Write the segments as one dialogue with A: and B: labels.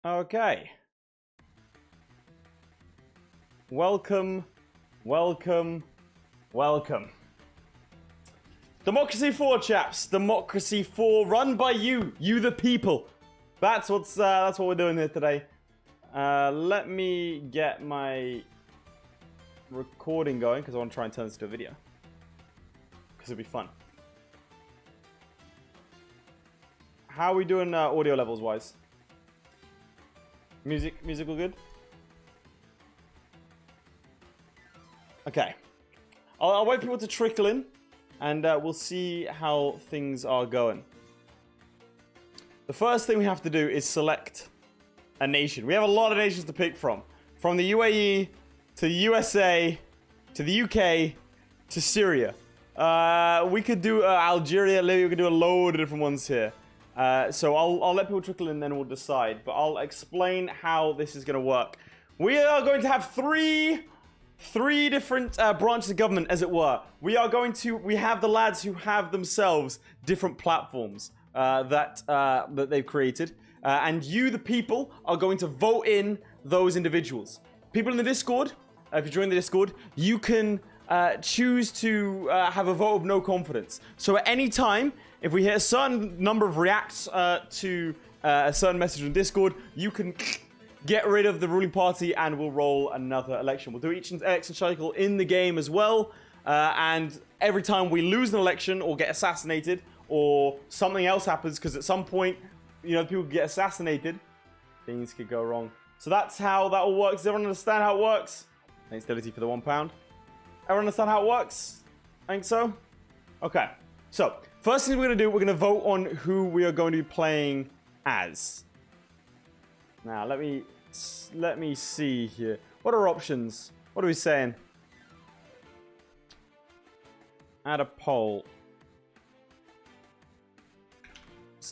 A: Okay. Welcome, welcome, welcome. Democracy 4, chaps. Democracy 4, run by you the people. That's what we're doing here today. Let me get my recording going because I want to try and turn this into a video. Because it'll be fun. How are we doing audio levels wise? Musical good? Okay. I'll wait for people to trickle in, and we'll see how things are going. The first thing we have to do is select a nation. We have a lot of nations to pick from. From the UAE, to the USA, to the UK, to Syria. We could do Algeria, Libya, we could do a load of different ones here. So I'll let people trickle in, then we'll decide. But I'll explain how this is going to work. We are going to have three different branches of government, as it were. We have the lads who have themselves different platforms that they've created. And you, the people, are going to vote in those individuals. People in the Discord, if you join the Discord, you can choose to have a vote of no confidence. So at any time, if we hit a certain number of reacts to a certain message on Discord, you can get rid of the ruling party and we'll roll another election. We'll do each election cycle in the game as well. And every time we lose an election or get assassinated or something else happens, because at some point, you know, people get assassinated, things could go wrong. So that's how that all works. Does everyone understand how it works? Thanks, Delity, for the £1. Everyone understand how it works? I think so? Okay. So, first thing we're going to do, we're going to vote on who we are going to be playing as. Now, let me see here. What are options? What are we saying? Add a poll.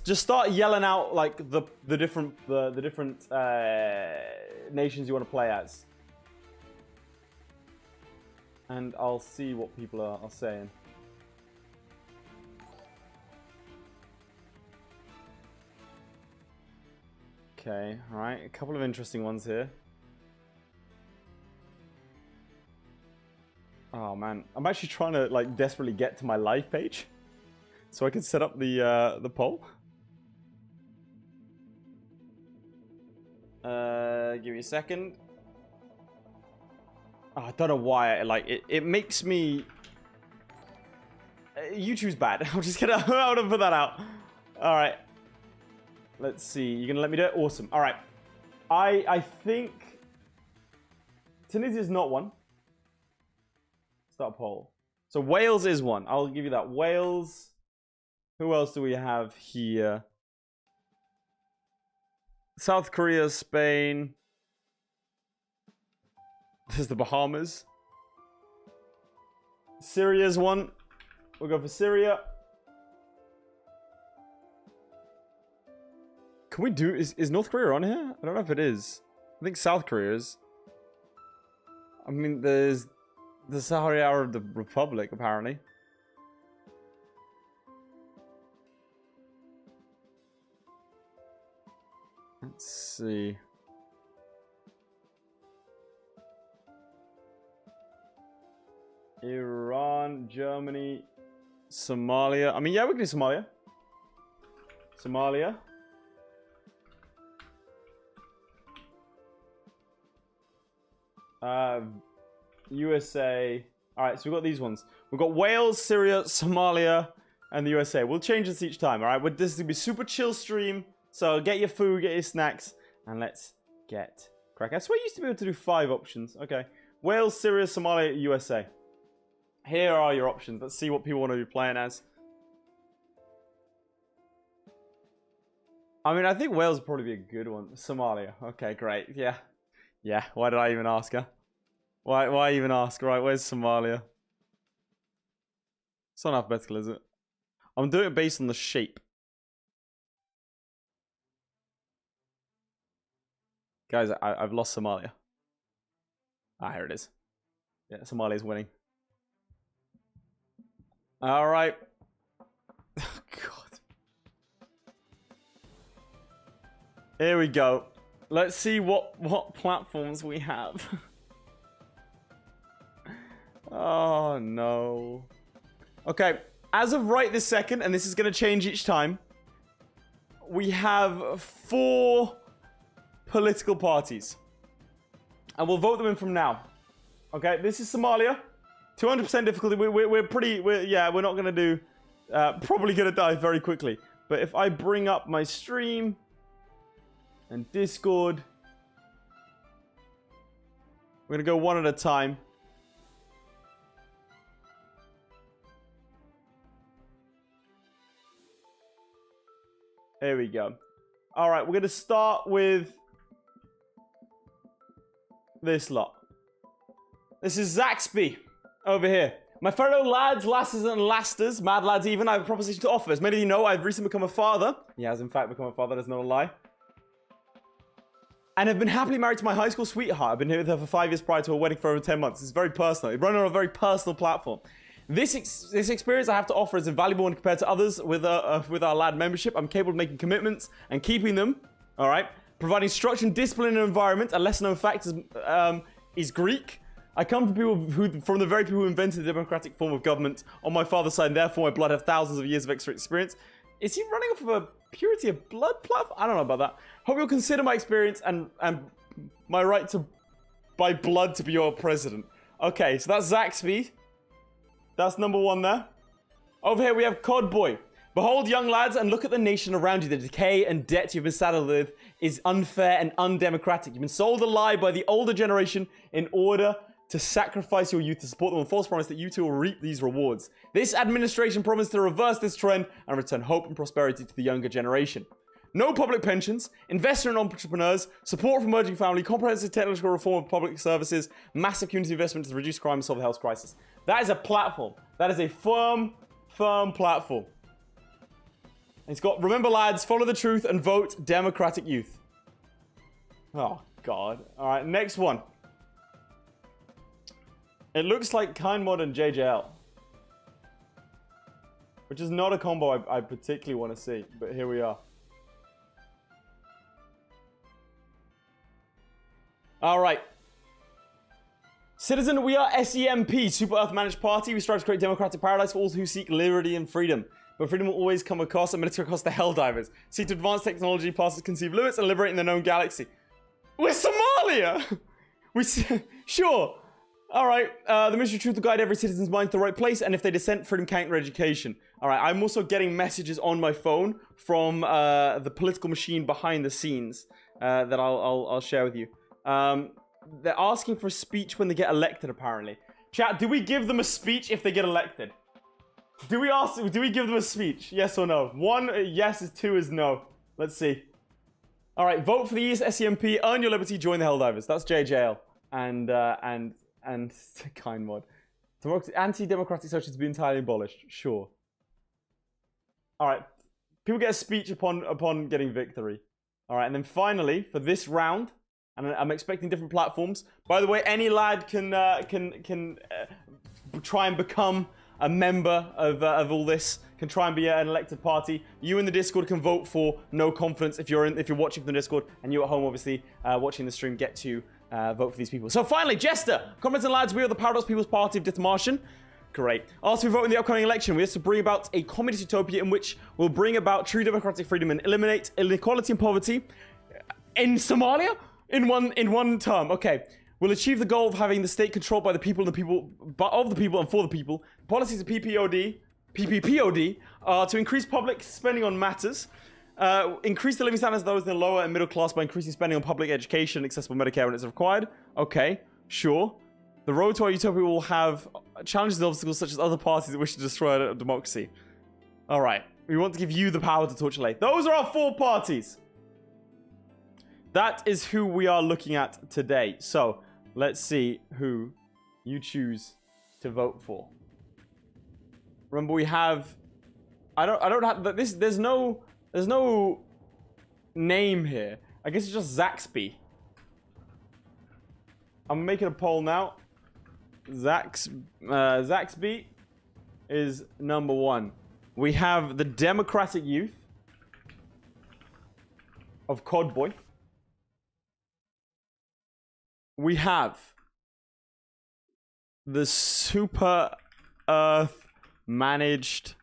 A: Just start yelling out like the different nations you want to play as, and I'll see what people are saying. Okay, all right, a couple of interesting ones here. Oh man, I'm actually trying to like desperately get to my live page so I can set up the poll. Give me a second. Oh, I don't know why. It makes me. YouTube's bad. I'm just gonna put that out. All right. Let's see. You're gonna let me do it? Awesome. All right. I think Tunisia is not one. Start a poll. So Wales is one. I'll give you that. Wales. Who else do we have here? South Korea, Spain. There's the Bahamas. Syria's one. We'll go for Syria. Can we do... Is North Korea on here? I don't know if it is. I think South Korea is. I mean, there's the Sahara Arab Republic, apparently. Let's see. Iran, Germany, Somalia. I mean, yeah, we can do Somalia. Somalia. USA. Alright, so we've got these ones. We've got Wales, Syria, Somalia, and the USA. We'll change this each time, alright? This is going to be a super chill stream. So get your food, get your snacks, and let's get cracking. I swear I used to be able to do 5 options. Okay. Wales, Syria, Somalia, USA. Here are your options. Let's see what people want to be playing as. I mean, I think Wales would probably be a good one. Somalia. Okay, great. Yeah. Yeah. Why did I even ask her? Why even ask? Right, where's Somalia? It's not alphabetical, is it? I'm doing it based on the shape. Guys, I've lost Somalia. Ah, here it is. Yeah, Somalia's winning. All right. Oh, God. Here we go. Let's see what platforms we have. Oh, no. Okay, as of right this second, and this is going to change each time, we have 4 political parties. And we'll vote them in from now. Okay, this is Somalia. 200% difficulty. We're not going to do... probably going to die very quickly. But if I bring up my stream and Discord, we're going to go one at a time. There we go. All right, we're going to start with this lot. This is Zaxby over here. My fellow lads, lasses, and lasters, mad lads even, I have a proposition to offer. As many of you know, I've recently become a father. He has, in fact, become a father. That's not a lie. And have been happily married to my high school sweetheart. I've been here with her for 5 years prior to her wedding for over 10 months. It's very personal. It's run on a very personal platform. This experience I have to offer is invaluable when compared to others with our lad membership. I'm capable of making commitments and keeping them. All right. Providing structure and discipline in an environment. A lesser known fact is Greek. I come from the very people who invented the democratic form of government on my father's side, and therefore my blood have thousands of years of extra experience. Is he running off of a purity of blood platform? I don't know about that. Hope you'll consider my experience and my right to by blood to be your president. Okay, so that's Zaxby. That's number 1 there. Over here we have Codboy. Behold, young lads, and look at the nation around you. The decay and debt you've been saddled with is unfair and undemocratic. You've been sold a lie by the older generation in order to sacrifice your youth to support them on false promise that you two will reap these rewards. This administration promised to reverse this trend and return hope and prosperity to the younger generation. No public pensions, investment in entrepreneurs, support for emerging family, comprehensive technological reform of public services, massive community investment to reduce crime and solve the health crisis. That is a platform. That is a firm platform. It's got, remember lads, follow the truth and vote Democratic Youth. Oh, God. All right, next one. It looks like KindMod and JJL. Which is not a combo I particularly want to see, but here we are. All right. Citizen, we are SEMP, Super Earth Managed Party. We strive to create democratic paradise for all who seek liberty and freedom. But freedom will always come at cost, and military cost the Helldivers. Seek to advance technology past its conceived limits and liberating the known galaxy. We're Somalia! Sure. Alright, the Ministry of Truth will guide every citizen's mind to the right place, and if they dissent, freedom, counter education. Alright, I'm also getting messages on my phone from the political machine behind the scenes that I'll share with you. They're asking for a speech when they get elected, apparently. Chat, do we give them a speech if they get elected? Do we give them a speech? Yes or no? 1 yes is 2 is no. Let's see. Alright, vote for the SEMP, earn your liberty, join the Helldivers. That's JJL. And KindMod. Anti-democratic socialism to be entirely abolished. Sure. Alright. People get a speech upon getting victory. Alright, and then finally, for this round, and I'm expecting different platforms. By the way, any lad can try and become a member of all this, can try and be an elected party. You in the Discord can vote for no confidence if you're watching from the Discord, and you at home obviously watching the stream get to vote for these people. So finally, Jester, comments and lads, we are the Paradox People's Party of Dithmartian. Great. Also, we vote in the upcoming election. We have to bring about a communist utopia in which we'll bring about true democratic freedom and eliminate inequality and poverty in Somalia in one term. Okay. We'll achieve the goal of having the state controlled by the people and of the people and for the people. Policies of PPPOD are to increase public spending on matters, increase the living standards of those in the lower and middle class by increasing spending on public education and accessible Medicare when it's required. Okay, sure. The road to our utopia will have challenges and obstacles such as other parties that wish to destroy our democracy. All right, we want to give you the power to torture late. Those are our 4 parties. That is who we are looking at today. So let's see who you choose to vote for. Remember, we have. I don't have this. There's no name here. I guess it's just Zaxby. I'm making a poll now. Zaxby is number 1. We have the Democratic Youth of Codboy. we have the Super Earth managed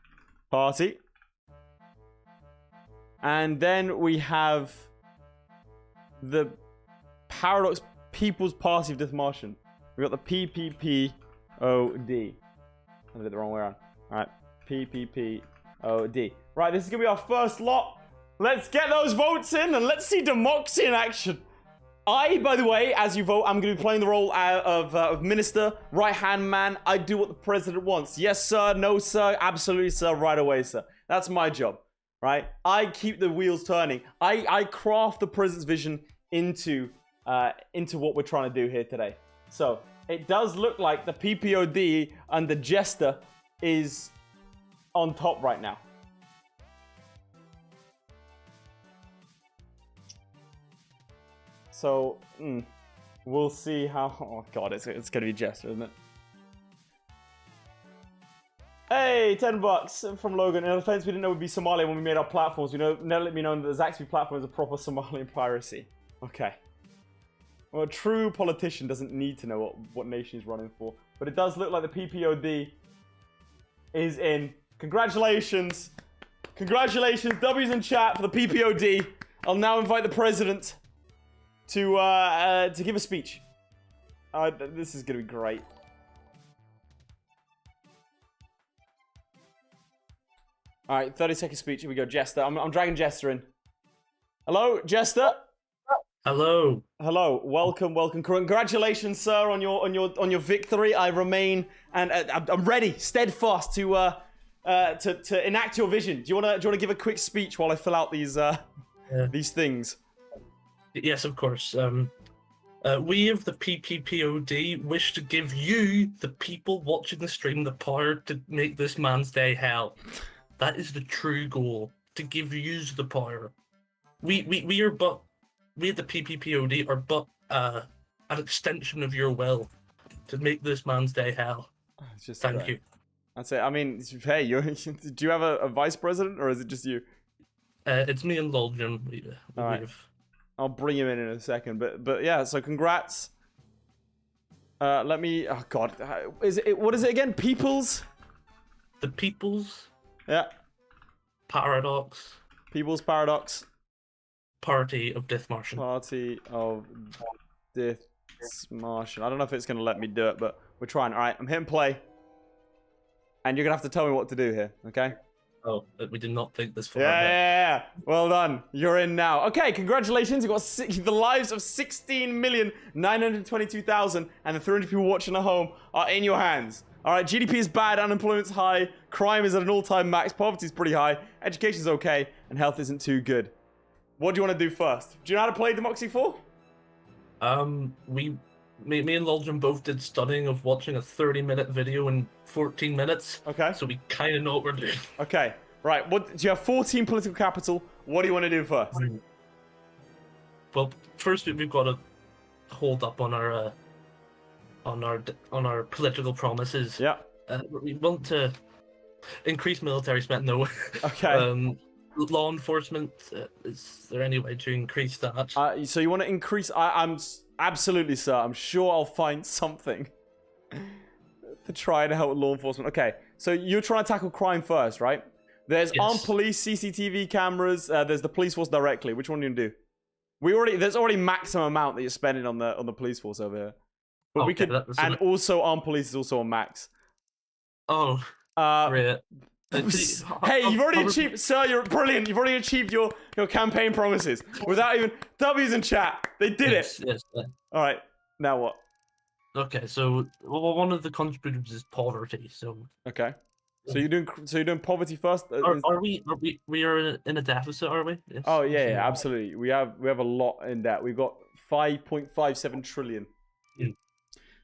A: party. And then we have the Paradox People's Party of Death Martian. We got the PPPOD. I did it the wrong way around. Alright, PPPOD. Right, this is going to be our first lot. Let's get those votes in and let's see democracy in action. By the way, as you vote, I'm going to be playing the role of minister, right-hand man. I do what the president wants. Yes, sir. No, sir. Absolutely, sir. Right away, sir. That's my job, right? I keep the wheels turning. I craft the president's vision into what we're trying to do here today. So it does look like the PPOD and the Jester is on top right now. So, we'll see how... Oh, God, it's going to be Jester, isn't it? Hey, $10 from Logan. In defense, we didn't know we'd be Somalian when we made our platforms. We know, never let me know that the Zaxby platform is a proper Somalian piracy. Okay. Well, a true politician doesn't need to know what nation he's running for. But it does look like the PPOD is in. Congratulations. Congratulations. W's in chat for the PPOD. I'll now invite the president to give a speech. This is going to be great. All right, 30-second speech. Here we go, Jester. I'm dragging Jester in. Hello, Jester.
B: Hello.
A: Hello. Welcome. Welcome. Congratulations, sir, on your victory. I remain and I'm ready, steadfast to enact your vision. Do you wanna give a quick speech while I fill out these things?
B: Yes, of course. We of the PPPOD wish to give you, the people watching the stream, the power to make this man's day hell. That is the true goal, to give you the power. We at the PPPOD are but an extension of your will to make this man's day hell. Thank you.
A: That's it. I mean, hey, do you have a vice president, or is it just you?
B: It's me and Loljan.
A: All right. I'll bring him in a second, but yeah. So congrats. Let me. Oh God, what is it again? People's.
B: The People's.
A: Yeah.
B: Paradox.
A: People's Paradox.
B: Party of Death Martian.
A: Party of Death Martian. I don't know if it's gonna let me do it, but we're trying. All right, I'm hitting play, and you're gonna have to tell me what to do here. Okay.
B: Oh, we did not think this far.
A: Yeah. Well done. You're in now. Okay, congratulations. You got the lives of 16,922,000 and the 300 people watching at home are in your hands. All right, GDP is bad, unemployment's high, crime is at an all-time max, poverty is pretty high, education's okay, and health isn't too good. What do you want to do first? Do you know how to play Democracy 4?
B: Me and Loljan both did studying of watching a 30-minute video in 14 minutes.
A: Okay.
B: So we kind of know what we're doing.
A: Okay. Right. What do you have? 14 political capital. What do you want to do first?
B: Well, first we've got to hold up on our political promises.
A: Yeah.
B: We want to increase military spend. No.
A: Okay.
B: Law enforcement. Is there any way to increase that?
A: So you want to increase? I'm absolutely, sir. I'm sure I'll find something to try to help law enforcement. Okay. So you're trying to tackle crime first, right? There's armed police, CCTV cameras. There's the police force directly. Which one do you do? There's already maximum amount that you're spending on the police force over here. But we could, and also armed police is also on max.
B: Oh, great.
A: Hey, you've already achieved, sir. You're brilliant. You've already achieved your campaign promises without even W's in chat. They did it.
B: Yes.
A: All right. Now what?
B: Okay, so one of the contributors is poverty. So
A: okay. So you're doing poverty first.
B: Are we in a deficit? Are we? Yes.
A: Oh yeah, absolutely. We have a lot in debt. We've got 5.57 trillion.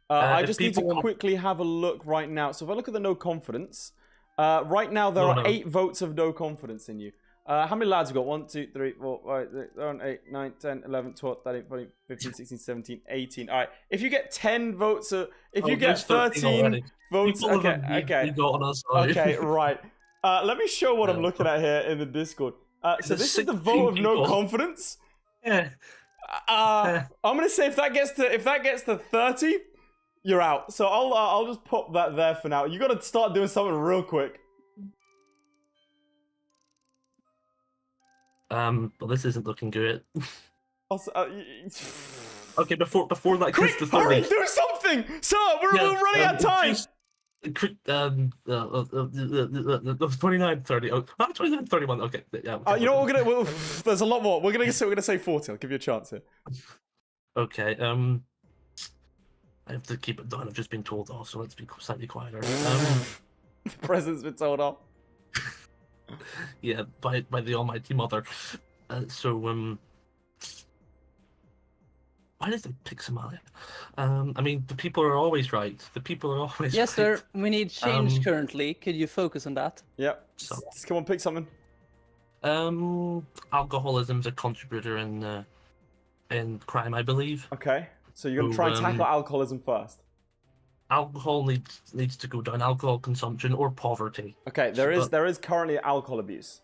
A: I just need to quickly have a look right now. So if I look at the no confidence. Right now, there are 8 votes of no confidence in you. How many lads have we got? 1, 2, 3, 4, 5, 6, 7, 8, 9, 10, 11, 12, 13, 14, 15, 16, 17, 18. All right. If you get 10 votes, if you get 13 votes, okay. Okay, right. Let me show what I'm looking at here in the Discord. So this is the vote of no confidence.
B: Yeah.
A: I'm gonna say if that gets to 30, you're out. So I'll just pop that there for now. You gotta start doing something real quick.
B: Well, this isn't looking good.
A: Also,
B: Okay, before that
A: quick,
B: gets to
A: hurry,
B: 30.
A: do something, sir. We're running out of time.
B: 29, 30. Oh, 29, 31. Okay, yeah.
A: You know what there's a lot more. We're gonna say 40. I'll give you a chance here.
B: Okay. I have to keep it down. I've just been told off, so let's be slightly quieter.
A: The president's been told off.
B: Yeah, by the Almighty Mother. Why did they pick Somalia? I mean, the people are always right. The people are always
C: Yes,
B: right.
C: sir. We need change currently. Could you focus on that?
A: Yep. Just come on, pick something.
B: Alcoholism's a contributor in crime, I believe.
A: Okay. So you're gonna try and tackle alcoholism first.
B: Alcohol needs to go down. Alcohol consumption or poverty.
A: Okay. There is currently alcohol abuse.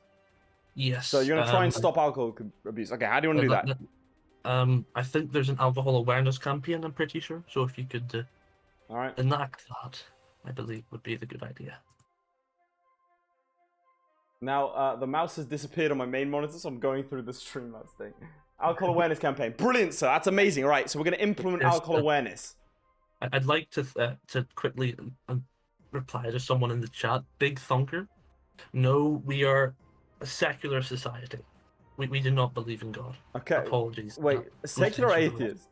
B: Yes.
A: So you're gonna try and stop alcohol abuse. Okay. How do you want to do that?
B: I think there's an alcohol awareness campaign, I'm pretty sure. So if you could
A: all right,
B: enact that, I believe would be the good idea.
A: Now, the mouse has disappeared on my main monitor, so I'm going through the Streamlabs thing. Alcohol awareness campaign. Brilliant, sir. That's amazing. All right, so we're going to implement alcohol awareness.
B: I'd like to quickly reply to someone in the chat. Big Thunker. No, we are a secular society. We do not believe in God.
A: Okay.
B: Apologies.
A: Wait, secular or atheist?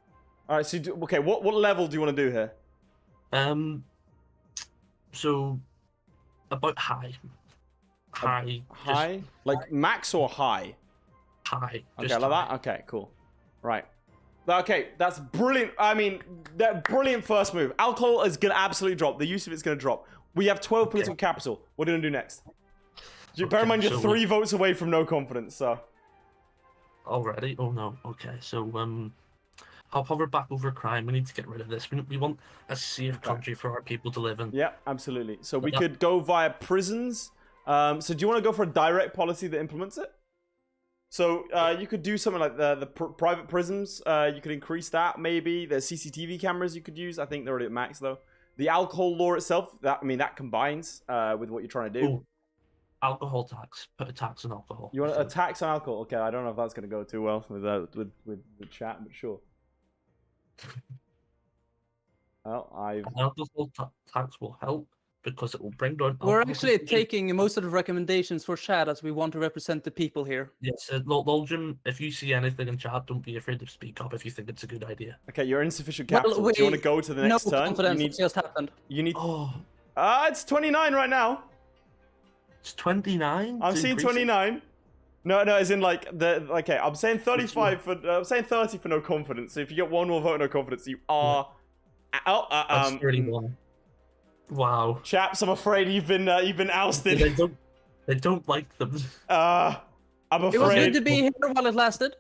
A: All right. So what level do you want to do here?
B: So about high. High.
A: High? Like max or high?
B: High.
A: Okay, like that. Okay, cool. Right. Okay, that's brilliant. I mean, that brilliant first move. Alcohol is gonna absolutely drop. The use of it's gonna drop. We have 12 political capital. What are you gonna do next? Bear in mind, you're 3 votes away from no confidence. So.
B: Already? Oh no. Okay, so I'll hover back over crime. We need to get rid of this. We want a safe country for our people to live in.
A: Yeah, absolutely. So we could go via prisons. So do you want to go for a direct policy that implements it? So you could do something like the private prisons. You could increase that maybe. There's CCTV cameras you could use. I think they're already at max though. The alcohol law itself, that combines with what you're trying to do.
B: Ooh. Alcohol tax. Put a tax on alcohol.
A: You want a tax on alcohol? Okay, I don't know if that's going to go too well with the chat, but sure. Well,
B: alcohol tax will help because it will bring down.
C: We're actually taking most of the recommendations for Shad as we want to represent the people here.
B: Yes, Loljim, if you see anything in chat, don't be afraid to speak up if you think it's a good idea.
A: Okay, you're insufficient capital. Do you want to go to the next turn?
C: Confidence just happened.
A: You need.
B: Oh,
A: it's 29 right now.
B: It's 29.
A: I'm seeing 29. No, as in like okay. I'm saying 35 for. I'm saying 30 for no confidence. So if you get one more vote no confidence, you are.
B: That's 31. Wow.
A: Chaps, I'm afraid you've been ousted.
B: They don't like them.
A: I'm afraid.
C: It was good to be here while it lasted.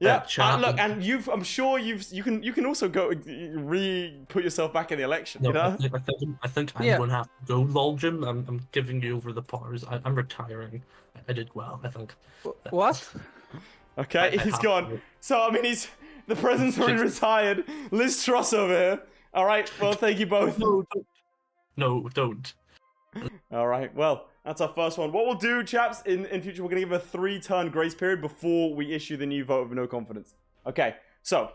A: Yeah, look, and I'm sure you can also go put yourself back in the election.
B: No,
A: you know?
B: I think I'm going to have to go. Loljim, I'm giving you over the powers. I'm retiring. I did well, I think.
C: What?
A: Okay, he's gone. So I mean, the president's already retired. Liz Truss over here. All right, well, thank you both.
B: No, don't.
A: All right, well, that's our first one. What we'll do, chaps, in future, we're going to give a 3-turn grace period before we issue the new vote of no confidence. Okay, so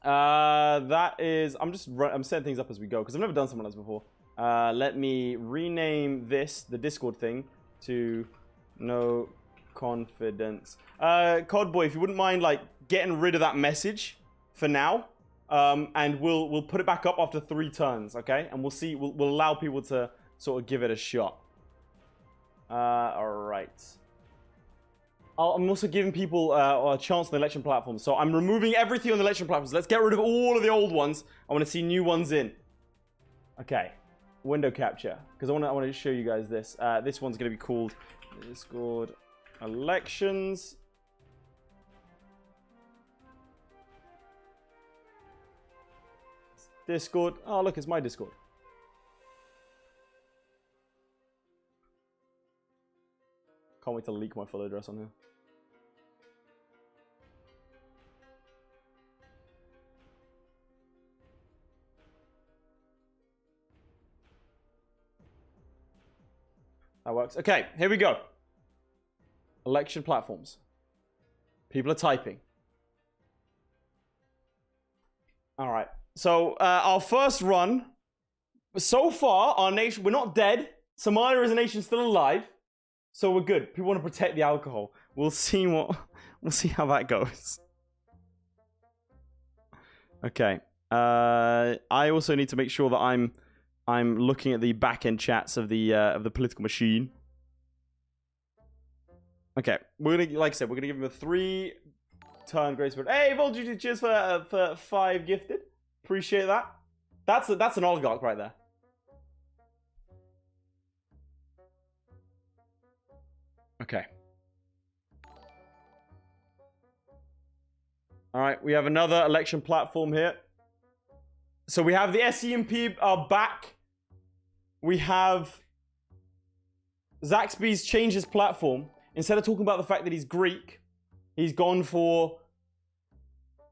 A: that is... I'm setting things up as we go because I've never done something like this before. Let me rename this, the Discord thing, to no confidence. Codboy, if you wouldn't mind, like, getting rid of that message for now. And we'll put it back up after 3 turns, okay? And we'll see. We'll allow people to sort of give it a shot. All right. I'm also giving people a chance on the election platform. So I'm removing everything on the election platforms. Let's get rid of all of the old ones. I want to see new ones in. Okay. Window capture. Because I want to show you guys this. This one's going to be called Discord Elections. Discord. Oh, look, it's my Discord. Can't wait to leak my full address on here. That works. Okay, here we go. Election platforms. People are typing. All right. So our first run. So far, our nation, we're not dead. Somalia as a nation is still alive. So we're good. People want to protect the alcohol. We'll see how that goes. Okay. I also need to make sure that I'm looking at the back-end chats of the political machine. Okay. We're gonna, like I said, we're gonna give him a 3-turn grace period. Hey, Voltage, cheers for 5 gifted. Appreciate that. That's an oligarch right there. Okay. All right, we have another election platform here. So we have the SEMP are back. We have Zaxby's changed his platform. Instead of talking about the fact that he's Greek, he's gone for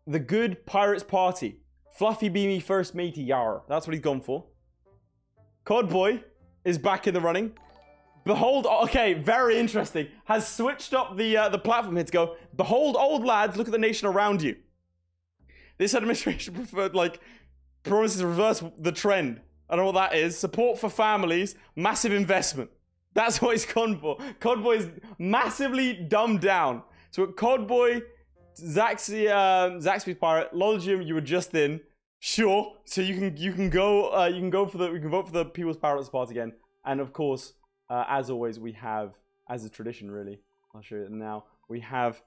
A: the good Pirates Party. Fluffy Beamy First Matey Yar. That's what he's gone for. Codboy is back in the running. Behold, okay, very interesting. Has switched up the platform here to go, behold, old lads, look at the nation around you. This administration preferred, like, promises to reverse the trend. I don't know what that is. Support for families, massive investment. That's what he's gone for. Codboy is massively dumbed down. So Codboy, Zaxby's Pirate, Logium, you were just in. Sure. So you can vote for the People's Pirates Party again. And of course, as always, we have, as a tradition, really, I'll show you now, we have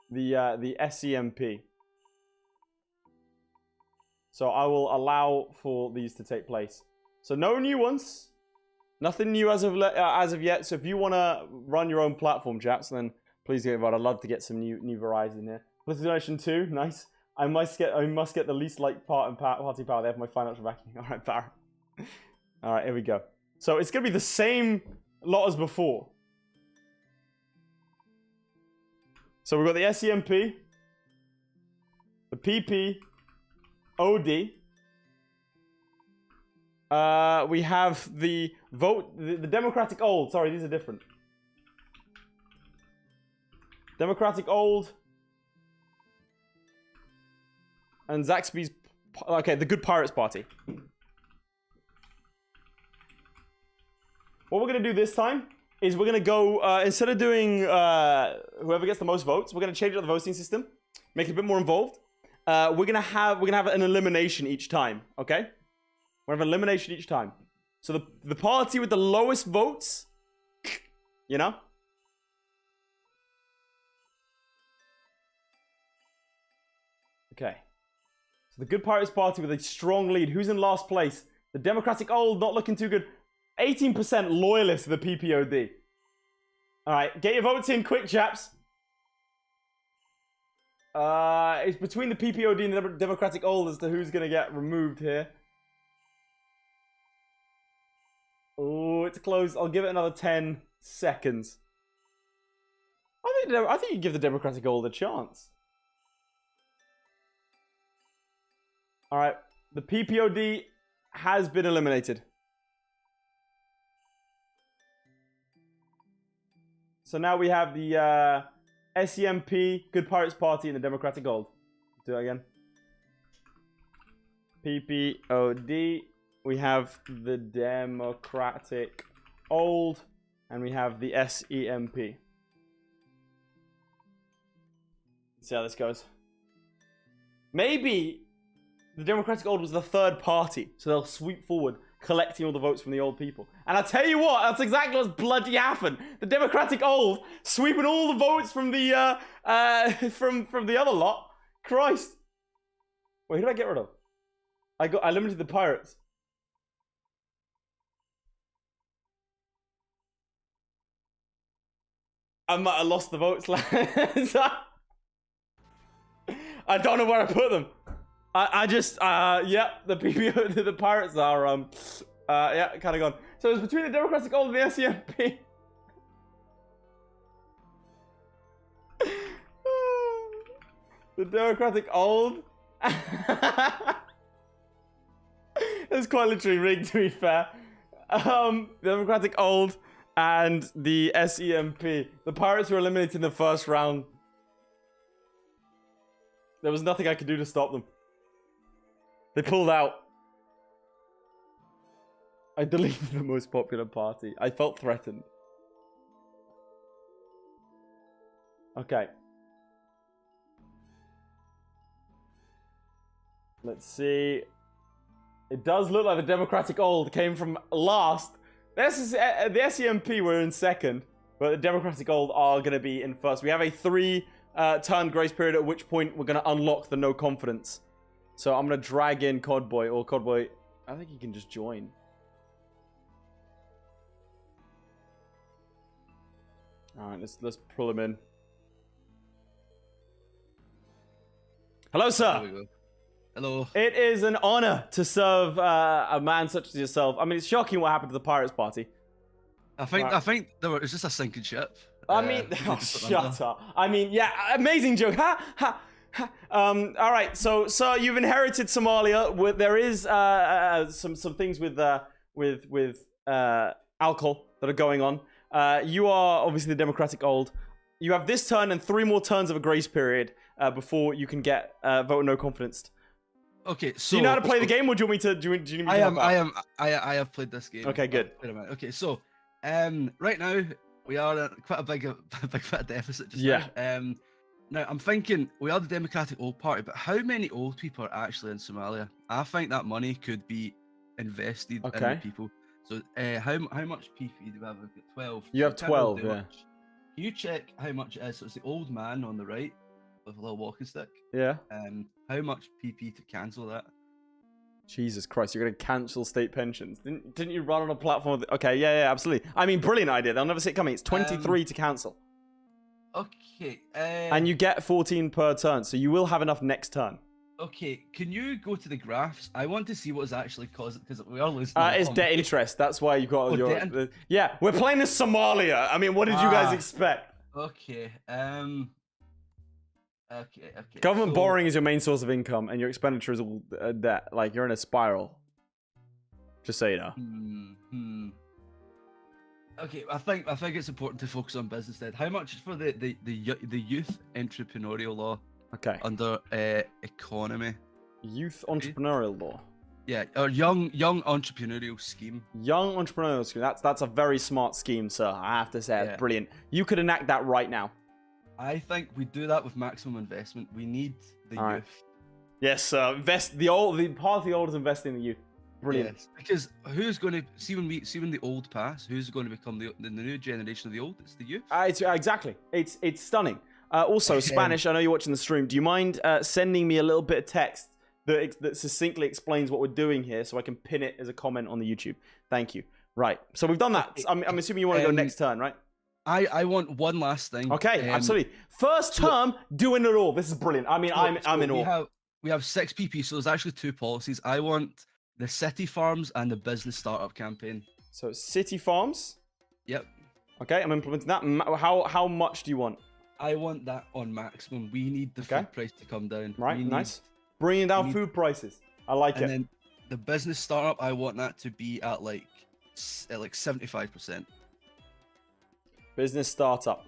A: the SEMP. So I will allow for these to take place. So no new ones, nothing new as of yet. So if you want to run your own platform, chaps, then please get involved. I'd love to get some new varieties in here. Political donation 2, nice. I must get the least like party power. They have my financial backing. All right, Barry. All right, here we go. So it's gonna be the same lot as before. So we've got the SEMP, the PPOD. We have the Democratic Old. Sorry, these are different. Democratic Old. And Zaxby's. Okay, the Good Pirates Party. What we're going to do this time is we're going to go, instead of doing whoever gets the most votes, we're going to change up the voting system, make it a bit more involved. We're going to have an elimination each time, okay? We're going to have an elimination each time. So the party with the lowest votes, you know? Okay. So the Good Pirates Party with a strong lead. Who's in last place? The Democratic Old, not looking too good. 18% loyalists to the PPOD. Alright, get your votes in quick, chaps. It's between the PPOD and the Democratic Old as to who's going to get removed here. Oh, it's close. I'll give it another 10 seconds. I think you give the Democratic Old a chance. Alright, the PPOD has been eliminated. So now we have the SEMP, Good Pirates Party, and the Democratic Gold. Do that again. PPOD. We have the Democratic Old, and we have the SEMP. Let's see how this goes. Maybe the Democratic Old was the third party, so they'll sweep forward, collecting all the votes from the old people. And I tell you what, that's exactly what's bloody happened. The Democratic Old sweeping all the votes from the from the other lot. Christ. Wait, who did I get rid of? I limited the pirates. I might have lost the votes, lads. I don't know where I put them. I just, yeah, the PPO, the pirates are, yeah, kind of gone. So it's between the Democratic Old and the SEMP. The Democratic Old. The It's quite literally rigged, to be fair. The Democratic Old and the SEMP. The Pirates were eliminated in the first round. There was nothing I could do to stop them. They pulled out. I deleted the most popular party. I felt threatened. Okay. Let's see. It does look like the Democratic Old came from last. The SEMP were in second, but the Democratic Old are going to be in first. We have a 3-turn grace period, at which point we're going to unlock the no confidence. So I'm going to drag in Codboy, or Codboy, I think he can just join. Alright, let's pull him in. Hello, sir.
D: There we go. Hello.
A: It is an honor to serve a man such as yourself. I mean, it's shocking what happened to the Pirates Party.
D: I think it's just a sinking ship.
A: I mean, shut up. I mean, yeah, amazing joke. Ha, ha, ha. All right, so you've inherited Somalia. There is some things with alcohol that are going on. You are obviously the Democratic Old. You have this turn and 3 more turns of a grace period before you can get vote no confidence.
D: Okay, so
A: do you know how to play the game, or do you want me to? Do you need me to
D: I have played this game.
A: Okay, good.
D: Wait a minute. Okay, so right now we are at quite a big bit of deficit just
A: Yeah.
D: now. Now I'm thinking we are the Democratic Old Party, but how many old people are actually in Somalia? I think that money could be invested in the people. So how much PP do we have? We've got 12.
A: You have 12, yeah.
D: Can you check how much it is? So it's the old man on the right with a little walking stick.
A: Yeah.
D: How much PP to cancel that?
A: Jesus Christ, you're going to cancel state pensions. Didn't you run on a platform? Okay, yeah, absolutely. I mean, brilliant idea. They'll never see it coming. It's 23 to cancel.
D: Okay.
A: And you get 14 per turn, so you will have enough next turn.
D: Okay, can you go to the graphs? I want to see what is actually causing, because we are losing.
A: It's debt interest. That's why you got your. Yeah, we're playing as Somalia. I mean, what did you guys expect?
D: Okay. Okay.
A: Government borrowing is your main source of income, and your expenditure is all debt. Like, you're in a spiral. Just so you know.
D: Okay, I think it's important to focus on business then. How much is for the youth entrepreneurial law? Okay. Under economy.
A: Youth entrepreneurial law.
D: Yeah, or young entrepreneurial scheme.
A: Young entrepreneurial scheme. That's a very smart scheme, sir. I have to say, it's brilliant. You could enact that right now.
D: I think we do that with maximum investment. We need the youth.
A: Yes, invest the part of the old is investing in the youth. Brilliant.
D: Yes, because who's going to see when the old pass? Who's going to become the new generation of the old? It's the youth.
A: Exactly. It's stunning. Also, Spanish. I know you're watching the stream. Do you mind sending me a little bit of text that succinctly explains what we're doing here, so I can pin it as a comment on the YouTube? Thank you. Right. So we've done that. I'm assuming you want to go next turn, right?
D: I want one last thing.
A: Okay, absolutely. First term, doing it all. This is brilliant. I mean, I'm in awe.
D: We have 6 PP, so there's actually 2 policies. I want the city farms and the business startup campaign.
A: So city farms.
D: Yep.
A: Okay, I'm implementing that. How much do you want?
D: I want that on maximum. We need the food price to come down.
A: Right, nice. Bringing down food prices. I like it.
D: And then the business startup, I want that to be at like 75%.
A: Business startup.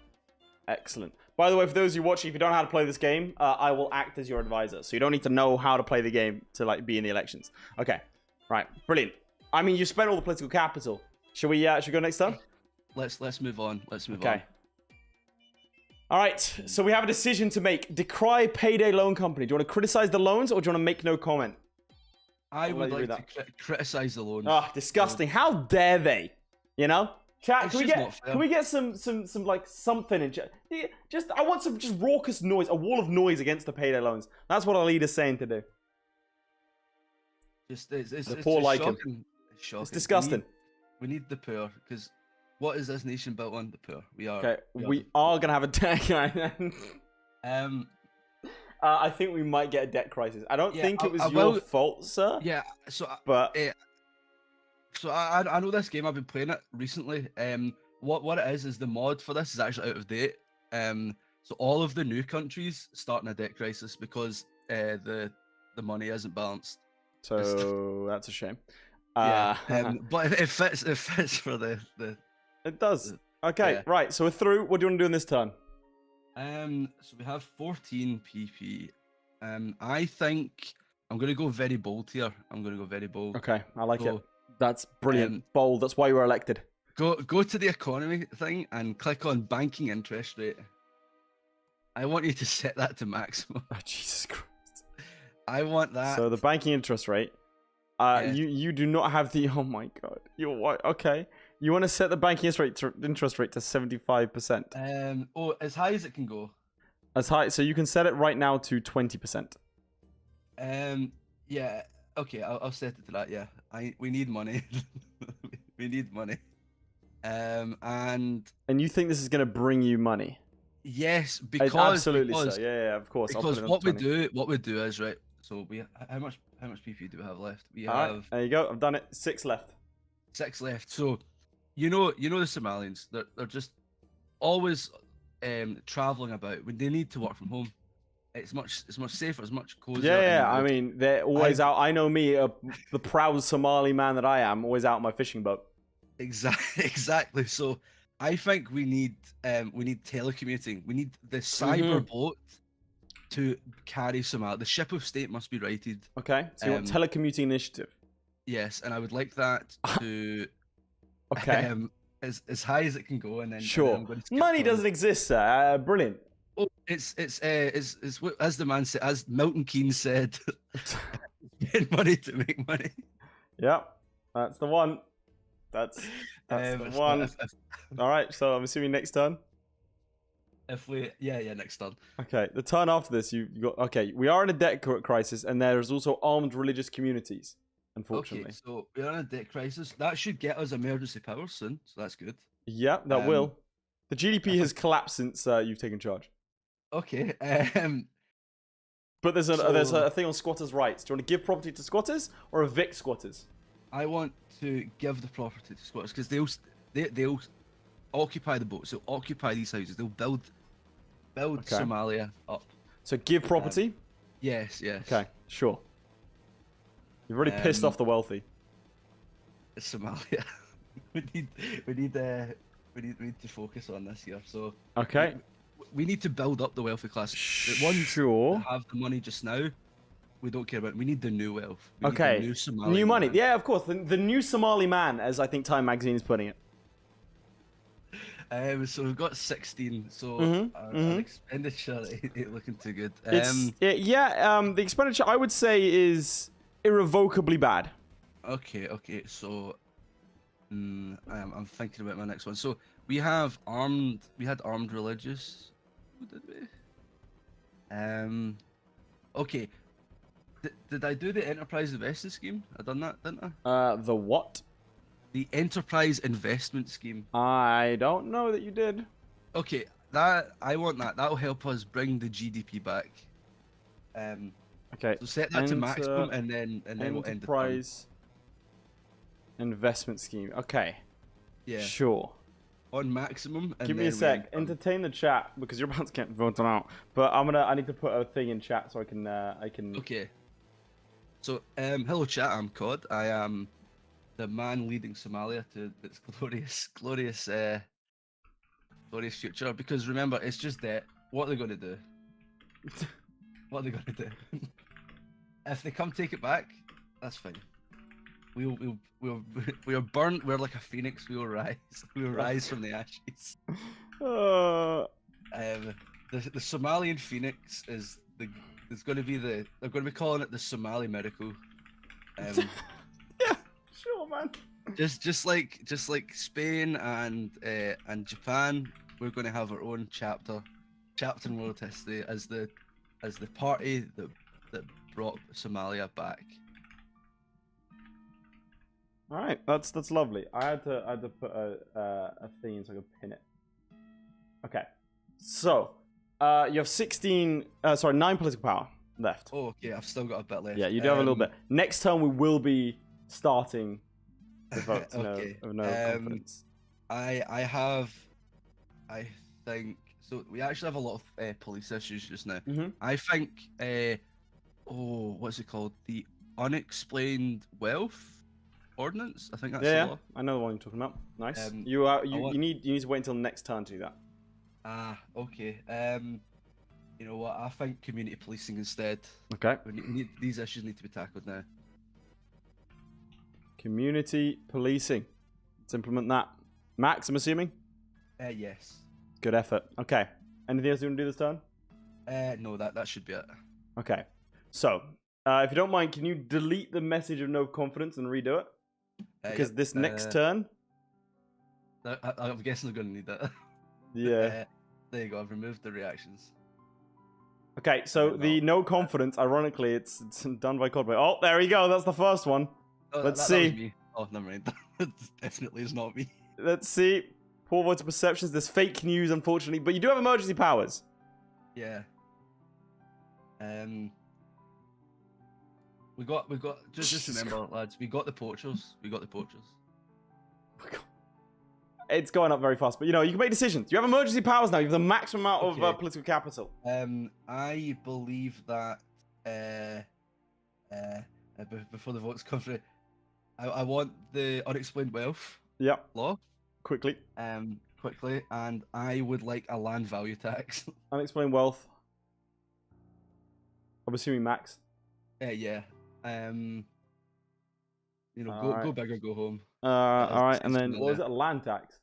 A: Excellent. By the way, for those of you watching, if you don't know how to play this game, I will act as your advisor. So you don't need to know how to play the game to be in the elections. Okay. Right. Brilliant. I mean, you spent all the political capital. Should we go next turn?
D: Let's move on. Let's move on.
A: Okay. All right. So we have a decision to make. Decry payday loan company. Do you want to criticize the loans, or do you want to make no comment?
D: I would like to criticize the loans.
A: Ah, disgusting. How dare they? You know? Chat, can we get some like something in chat? I want some just raucous noise, a wall of noise against the payday loans. That's what our leader's saying to do.
D: It's
A: poor like
D: shocking.
A: It's disgusting.
D: We need the poor, because what is this nation built on? The poor. We are.
A: Okay, we are gonna have a debt. I think we might get a debt crisis. I don't think it was your fault, sir.
D: Yeah. So,
A: but.
D: So I know this game. I've been playing it recently. What it is the mod for this is actually out of date. So all of the new countries start in a debt crisis because the money isn't balanced.
A: So that's a shame.
D: Yeah, but it fits. It fits for the.
A: It does. Okay,
D: yeah.
A: right. So we're through. What do you want to do in this turn?
D: So we have 14 PP. I think I'm gonna go very bold here. I'm gonna go very bold.
A: Okay, I like
D: So,
A: it. That's brilliant. Bold. That's why you were elected.
D: Go to the economy thing and click on banking interest rate. I want you to set that to maximum.
A: Oh, Jesus Christ.
D: I want that.
A: So the banking interest rate. You do not have the. Oh my God. You're what? Okay. You want to set the banking interest rate to 75%.
D: Oh, as high as it can go.
A: As high. So you can set it right now to 20%.
D: Yeah. Okay, I'll set it to that. Yeah. We need money. We need money. And
A: you think this is going to bring you money?
D: Yes, because
A: absolutely so. Yeah, of course.
D: Because what we do is right. So how much PP do we have left? We have.
A: Right, there you go. I've done it. 6 left.
D: 6 left. So, you know the Somalians. They're just always traveling about when they need to work from home. It's much safer. It's much cozier.
A: Yeah. I mean, they're always out. I know me, the proud Somali man that I am, always out on my fishing boat.
D: Exactly. So I think we need telecommuting. We need the cyber boat to carry Somalia. The ship of state must be righted.
A: Okay. So you want telecommuting initiative?
D: Yes, and I would like that to
A: okay
D: as high as it can go, and then
A: sure.
D: And then
A: money doesn't exist, sir. Brilliant.
D: Oh, it's as the man said, as Milton Keynes said, get money to make money.
A: Yep, that's the one. That's the one. All right, so I'm assuming next turn.
D: If we, yeah, next turn.
A: Okay, the turn after this, you got. Okay, we are in a debt crisis, and there is also armed religious communities. Unfortunately.
D: Okay, so we're in a debt crisis. That should get us emergency powers soon, so that's good.
A: Yeah, that will. The GDP has collapsed since you've taken charge.
D: Okay.
A: But there's a thing on squatters' rights. Do you want to give property to squatters or evict squatters?
D: I want to give the property to squatters because they'll occupy the boats. They'll occupy these houses. They'll build Somalia up.
A: So give property.
D: Yes.
A: Okay, sure. You've already pissed off the wealthy.
D: Somalia. we need to focus on this here. So
A: okay.
D: We need to build up the wealthy class. The ones that have the money just now, we don't care about. We need the new wealth. We need the new Somali
A: new money.
D: Man.
A: Yeah, of course. The new Somali man, as I think Time Magazine is putting it.
D: So we've got 16. So our expenditure ain't looking too good.
A: The expenditure I would say is irrevocably bad.
D: Okay. So I'm thinking about my next one. So we had armed religious. Who did we? Okay. Did I do the enterprise investment scheme? I done that, didn't I?
A: The what?
D: The enterprise investment scheme.
A: I don't know that you did.
D: Okay, I want that. That'll help us bring the GDP back.
A: Okay.
D: So set that to maximum, and then we'll end the
A: enterprise investment scheme. Okay.
D: Yeah.
A: Sure.
D: On maximum. And
A: give me a sec. Entertain the chat because you're about to get voted out. But I need to put a thing in chat so I can.
D: Okay. So hello chat. I'm Cod. I am the man leading Somalia to its glorious future. Because remember, it's just that. What are they going to do? What are they going to do? If they come take it back, that's fine. We'll burn. We're like a phoenix. We will rise. We will rise from the ashes. The Somalian phoenix is going to be they're going to be calling it the Somali miracle.
A: Yeah, sure, man.
D: Just like Spain and Japan, we're going to have our own chapter in world history as the party that brought Somalia back.
A: All right, that's lovely. I had to put a thing in so I could pin it. Okay, so you have 9 political power left.
D: Oh, okay, I've still got a bit left.
A: Yeah, you do have a little bit. Next turn we will be starting the vote
D: okay.
A: of no confidence.
D: I think so. We actually have a lot of police issues just now.
A: Mm-hmm.
D: I think what's it called? The unexplained wealth ordinance. I think that's
A: Yeah,
D: the law.
A: I know the one you're talking about. Nice.
D: Um,
A: You need to wait until next turn to do that.
D: Ah, okay. You know what? I think community policing instead.
A: Okay.
D: These issues need to be tackled now.
A: Community policing. Let's implement that. Max, I'm assuming?
D: Yes.
A: Good effort. Okay. Anything else you want to do this turn?
D: No, that should be it.
A: Okay. So, if you don't mind, can you delete the message of no confidence and redo it? Because this next turn...
D: I'm guessing I'm going to need that.
A: Yeah.
D: There you go, I've removed the reactions.
A: Okay, so the no confidence, ironically, it's done by Codebay. Oh, there we go. That's the first one.
D: Oh,
A: Let's
D: that was
A: see.
D: me. Oh, never mind. That definitely is not me.
A: Let's see. Poor voter perceptions. There's fake news, unfortunately, but you do have emergency powers.
D: Yeah. We got. Just remember, lads. We got the poachers.
A: It's going up very fast, but you know you can make decisions. You have emergency powers now. You have the maximum amount of
D: Okay.
A: political capital.
D: I believe that. Before the votes come through, I want the unexplained wealth
A: Yep.
D: law.
A: Quickly.
D: Quickly, and I would like a land value tax.
A: Unexplained wealth. I'm assuming max.
D: Yeah. You know,
A: Alright.
D: go big or go home.
A: All right, and then
D: something
A: what was
D: there.
A: it? A land tax.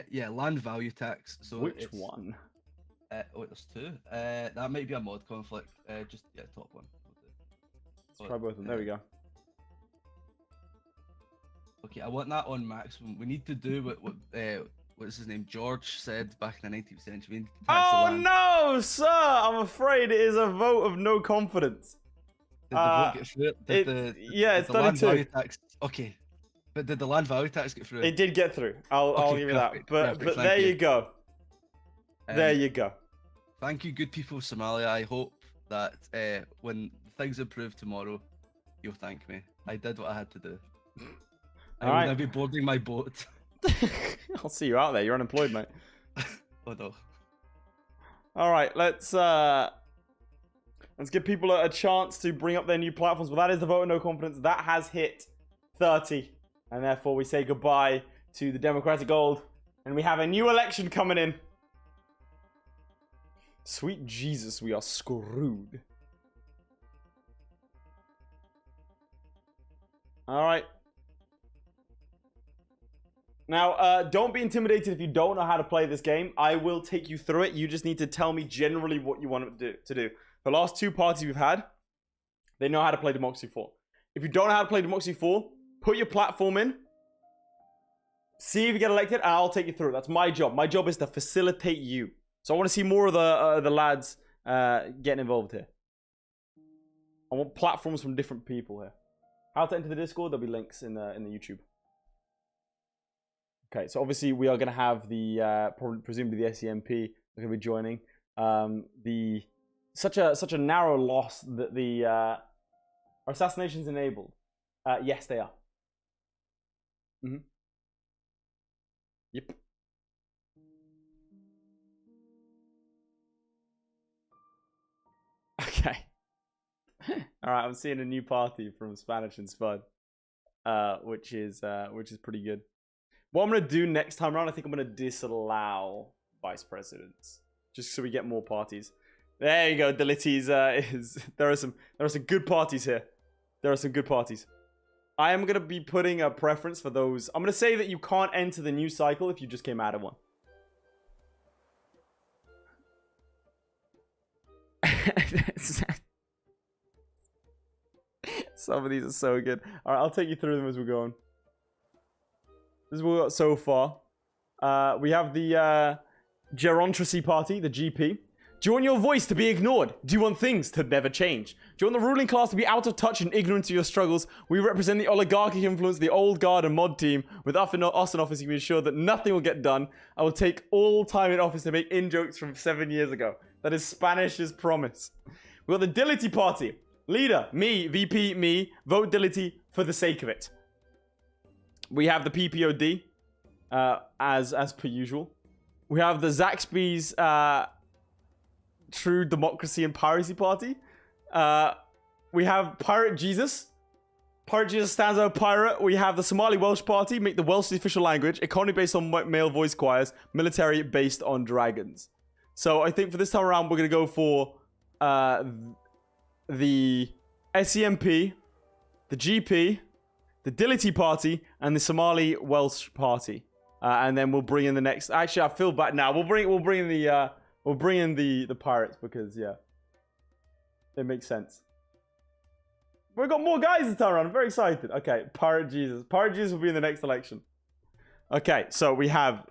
D: Yeah, land value tax. So
A: Which
D: it's,
A: one?
D: There's two. That might be a mod conflict. Just top one.
A: Let's try both of them. There we go.
D: Okay, I want that on maximum. We need to do what's his name? George said back in the 19th century. We need to tax the
A: Oh
D: land.
A: no, sir! I'm afraid it is a vote of no confidence.
D: Did the vote get through it? Did
A: it's
D: the land
A: 32.
D: value tax? Okay, but did the land value tax get through?
A: It did get through. I'll
D: Okay,
A: give you that.
D: perfect,
A: But
D: perfect,
A: there
D: thank
A: you
D: you.
A: go. There you go.
D: Thank you, good people of Somalia. I hope that when things improve tomorrow, you'll thank me. I did what I had to do. I will
A: Alright.
D: now be boarding my boat.
A: I'll see you out there. You're unemployed, mate.
D: Oh no.
A: All right, let's give people a chance to bring up their new platforms. Well, that is the vote of no confidence. That has hit 30, and therefore we say goodbye to the Democratic Gold, and we have a new election coming in. Sweet Jesus, we are screwed. All right. Now, don't be intimidated if you don't know how to play this game. I will take you through it. You just need to tell me generally what you want to do. The last two parties we've had, they know how to play Democracy 4. If you don't know how to play Democracy 4, put your platform in. See if you get elected, and I'll take you through it. That's my job. My job is to facilitate you. So I want to see more of the lads getting involved here. I want platforms from different people here. How to enter the Discord? There'll be links in the YouTube. Okay, so obviously we are going to have the presumably the SEMP are going to be joining. Such a narrow loss that the are assassinations enabled? Yes, they are. Yep. Okay. All right, I'm seeing a new party from Spanish and Spud, which is pretty good. What I'm going to do next time around, I think I'm going to disallow vice presidents. Just so we get more parties. There you go, Delities. There are some good parties here. There are some good parties. I am going to be putting a preference for those. I'm going to say that you can't enter the new cycle if you just came out of one. Some of these are so good. All right, I'll take you through them as we're going. This is what we got so far. We have the Gerontrosy Party, the GP. Do you want your voice to be ignored? Do you want things to never change? Do you want the ruling class to be out of touch and ignorant of your struggles? We represent the oligarchic influence, the old guard and mod team. With us in office, you can be assured that nothing will get done. I will take all time in office to make in-jokes from 7 years ago. That is Spanish's promise. We got the Dillity Party. Leader, me, VP, me. Vote Dillity for the sake of it. We have the PPOD, as per usual. We have the Zaxby's True Democracy and Piracy Party. We have Pirate Jesus. Pirate Jesus stands out pirate. We have the Somali Welsh party. Make the Welsh the official language. Economy based on male voice choirs. Military based on dragons. So I think for this time around, we're going to go for the SEMP, the GP, the Dility party, and the Somali Welsh party. And then we'll bring in the next. Actually, I feel bad now. We'll bring in the pirates because it makes sense. We've got more guys this time around. I'm very excited. Okay, Pirate Jesus. Pirate Jesus will be in the next election. Okay, so we have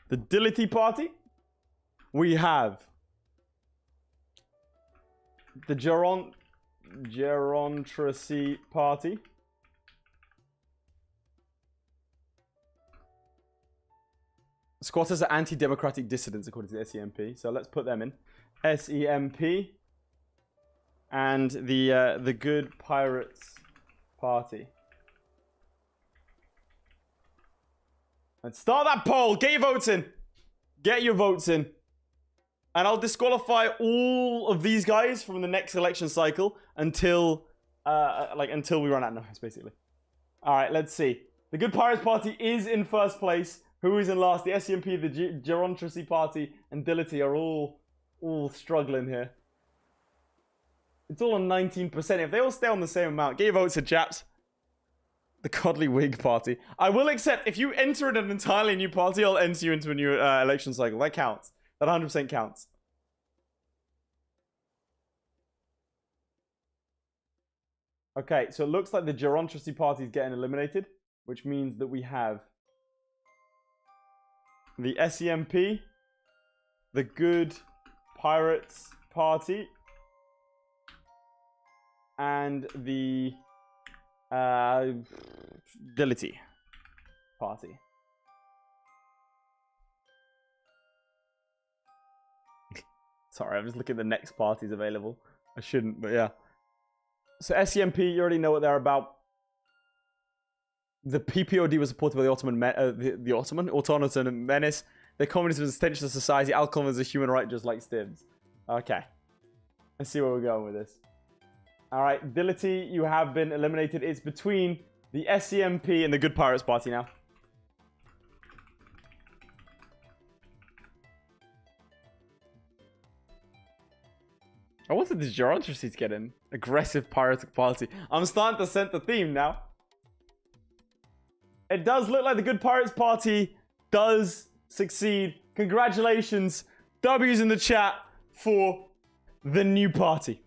A: the Dility party. We have the Gerontracy party. Squatters are anti-democratic dissidents according to the SEMP. So let's put them in. SEMP. And the Good Pirates party. Let's start that poll. Get your votes in. Get your votes in. And I'll disqualify all of these guys from the next election cycle until until we run out of noise, basically. All right, let's see. The Good Pirates party is in first place. Who is in last? The SCMP, the Gerontracy party, and Dility are all struggling here. It's all on 19%. If they all stay on the same amount, get your votes in, chaps. The Codley Whig party. I will accept, if you enter in an entirely new party, I'll enter you into a new election cycle. That counts. That 100% counts. Okay, so it looks like the Gerontracy party is getting eliminated, which means that we have the SEMP, the Good Pirates party, and the Dility party. Sorry, I'm just looking at the next parties available. I shouldn't, but yeah. So SEMP, you already know what they're about. The PPOD was supported by the Ottoman Autonotan Menace. The communism is an extension of society. Alcohol is a human right just like stims. Okay. Let's see where we're going with this. Alright, Dility, you have been eliminated. It's between the SEMP and the Good Pirates party now. I wanted the Gerontracy to get in. Aggressive piratic party. I'm starting to set the theme now. It does look like the Good Pirates party does succeed. Congratulations. W's in the chat for the new party.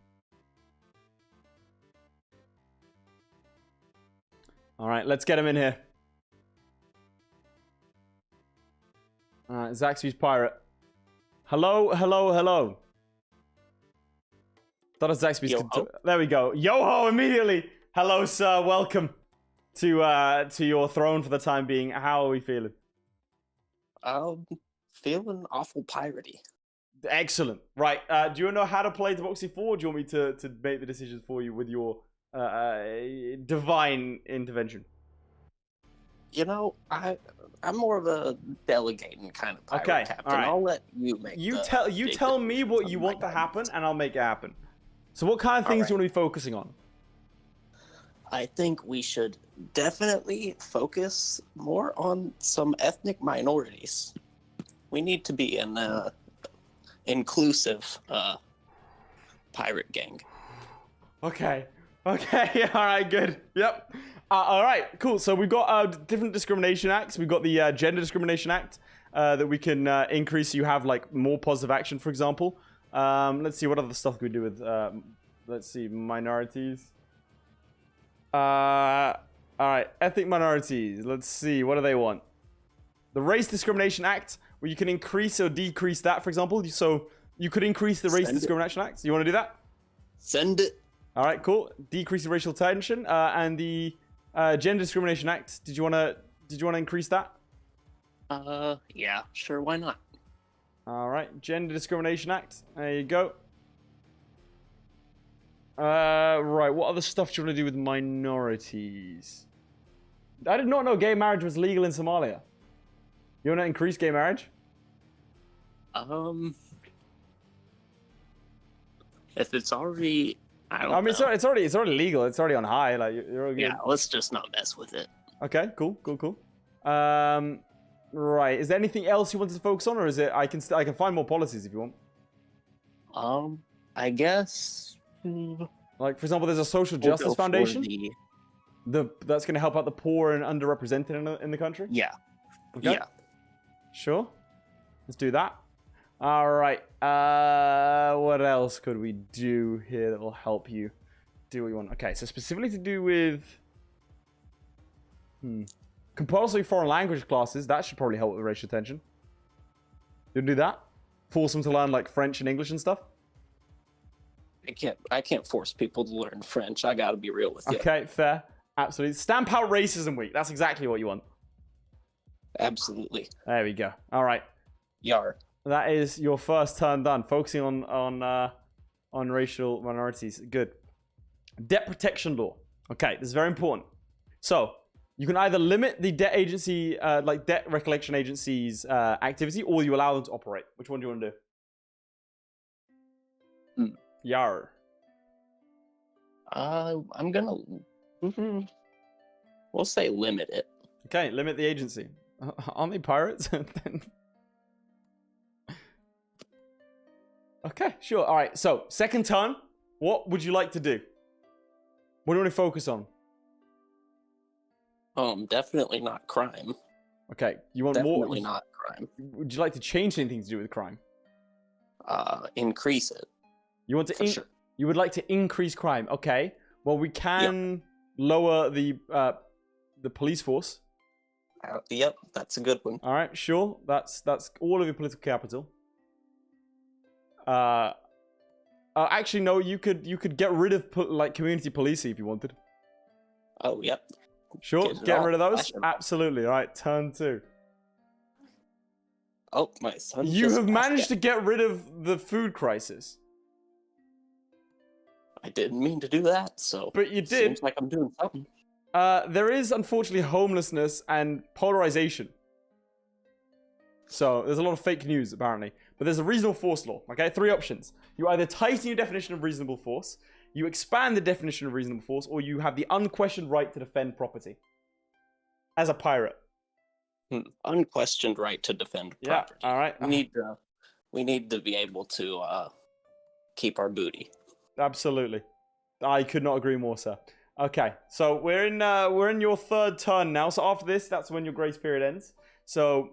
A: Alright, let's get him in here. Alright, Zaxby's pirate. Hello, hello, hello. Thought of Zaxby's. There we go. Yo-ho immediately. Hello, sir. Welcome to your throne for the time being. How are we feeling?
E: Feeling awful piratey.
A: Excellent. Right. Do you know how to play Democracy 4? Or do you want me to make the decisions for you with your divine intervention?
E: You know, I'm more of a delegating kind of pirate captain. All right. I'll let you make.
A: You tell me what you want to happen, and I'll make it happen. So, what kind of things do you want to be focusing on?
E: I think we should definitely focus more on some ethnic minorities. We need to be an inclusive pirate gang.
A: Okay. Okay. All right. Good. Yep. All right. Cool. So we've got different discrimination acts. We've got the Gender Discrimination Act that we can increase. You have like more positive action, for example. Let's see what other stuff can we do with. Let's see, minorities. All right, ethnic minorities. Let's see, what do they want? The Race Discrimination Act, where you can increase or decrease that, for example. So you could increase the Race Discrimination Act. You want to do that?
E: Send it.
A: All right, cool. Decrease the racial tension and the Gender Discrimination Act. Did you want to increase that?
E: Yeah, sure. Why not?
A: All right, Gender Discrimination Act. There you go. Right. What other stuff do you want to do with minorities? I did not know gay marriage was legal in Somalia. You want to increase gay marriage?
E: If it's already I don't
A: I mean,
E: know.
A: it's already legal. It's already on high. Like you're all good.
E: Yeah, let's just not mess with it.
A: Okay, cool. Right. Is there anything else you wanted to focus on, or is it? I can find more policies if you want.
E: I guess.
A: Like for example, there's a social
E: We'll
A: justice
E: go for
A: foundation. That's going to help out the poor and underrepresented in the country.
E: Yeah.
A: Okay.
E: Yeah.
A: Sure. Let's do that. All right. What else could we do here that will help you do what you want? Okay, so specifically to do with compulsory foreign language classes, that should probably help with racial tension. You do that? Force them to learn like French and English and stuff?
E: I can't force people to learn French. I gotta be real with you.
A: Okay, fair. Absolutely. Stamp out Racism Week. That's exactly what you want.
E: Absolutely.
A: There we go. All right.
E: Yar.
A: That is your first turn done. Focusing on racial minorities. Good. Debt protection law. Okay, this is very important. So you can either limit the debt agency, like debt recollection agency's activity, or you allow them to operate. Which one do you want to do? Yar.
E: I'm gonna. We'll say limit it.
A: Okay, limit the agency. Aren't they pirates? Okay, sure. All right. So second turn. What would you like to do? What do you want to focus on?
E: Definitely not crime.
A: Okay, you want
E: Definitely
A: more?
E: not crime.
A: Would you like to change anything to do with crime?
E: Increase it.
A: You want to?
E: For sure.
A: You would like to increase crime? Okay. Well, we can lower the police force.
E: Yep, that's a good one.
A: All right, sure. That's all of your political capital. Actually, no. You could get rid of like community policing if you wanted.
E: Oh, yep.
A: Sure, get rid of those. Absolutely. All right, turn 2.
E: Oh, my son.
A: You have managed to get rid of the food crisis.
E: I didn't mean to do that, so.
A: But you did.
E: Seems like I'm doing something.
A: There is unfortunately homelessness and polarization. So there's a lot of fake news apparently. But there's a reasonable force law. Okay, 3 options. You either tighten your definition of reasonable force, you expand the definition of reasonable force, or you have the unquestioned right to defend property. As a pirate.
E: Unquestioned right to defend property.
A: Yeah, all right.
E: We need to be able to keep our booty.
A: Absolutely. I could not agree more, sir. Okay, so we're in your third turn now. So after this, that's when your grace period ends. So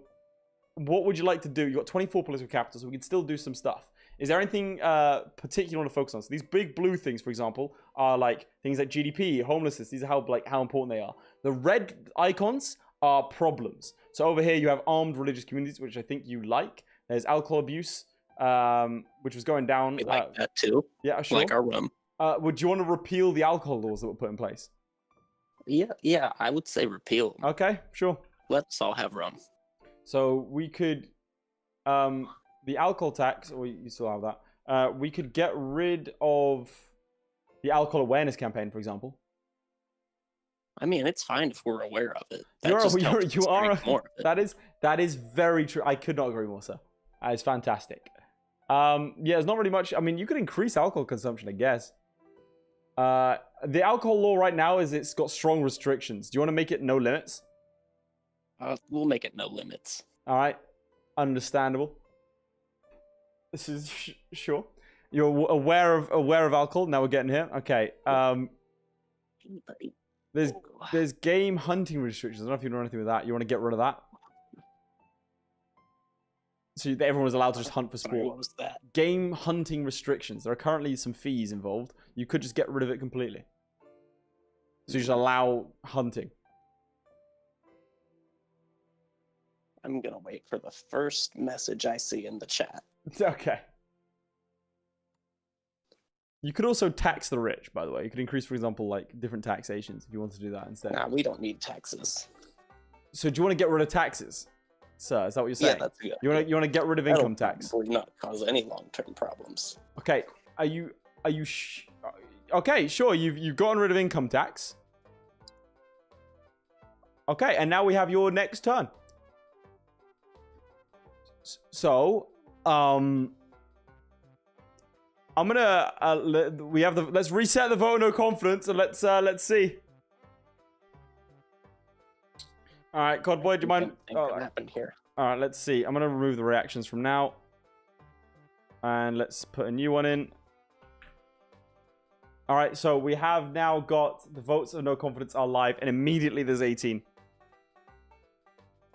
A: what would you like to do? You've got 24 political capital, so we can still do some stuff. Is there anything particular you want to focus on? So these big blue things, for example, are like things like GDP, homelessness. These are how important they are. The red icons are problems. So over here you have armed religious communities, which I think you like. There's alcohol abuse, which was going down.
E: We like that too.
A: Yeah, sure.
E: Like our rum.
A: Would you want to repeal the alcohol laws that were put in place?
E: Yeah, I would say repeal.
A: Okay, sure.
E: Let's all have rum.
A: So we could, the alcohol tax, or you still have that. We could get rid of the alcohol awareness campaign, for example.
E: I mean, it's fine if we're aware of it.
A: That is very true. I could not agree more, sir. That is fantastic. Yeah, there's not really much. I mean, you could increase alcohol consumption, I guess. The alcohol law right now it's got strong restrictions. Do you want to make it no limits?
E: We'll make it no limits.
A: All right, understandable. This is sure. You're aware of alcohol. Now we're getting here. Okay. There's game hunting restrictions. I don't know if you know anything with that. You want to get rid of that? So everyone was allowed to just hunt for sport.
E: What was that?
A: Game hunting restrictions. There are currently some fees involved. You could just get rid of it completely. So you just allow hunting.
E: I'm going to wait for the first message I see in the chat.
A: Okay. You could also tax the rich, by the way. You could increase, for example, like different taxations if you want to do that instead.
E: Nah, we don't need taxes.
A: So do you want to get rid of taxes? Sir, is that what you're saying?
E: Yeah, that's good.
A: You want to get rid of income tax?
E: Probably not cause any long-term problems.
A: Okay. Okay, sure. You've gotten rid of income tax. Okay, and now we have your next turn. So, I'm gonna let's reset the vote of no confidence and let's see. All right, Codboy, do you mind?
E: What happened here?
A: All right, let's see. I'm gonna remove the reactions from now, and let's put a new one in. All right, so we have now got the votes of no confidence are live, and immediately there's 18.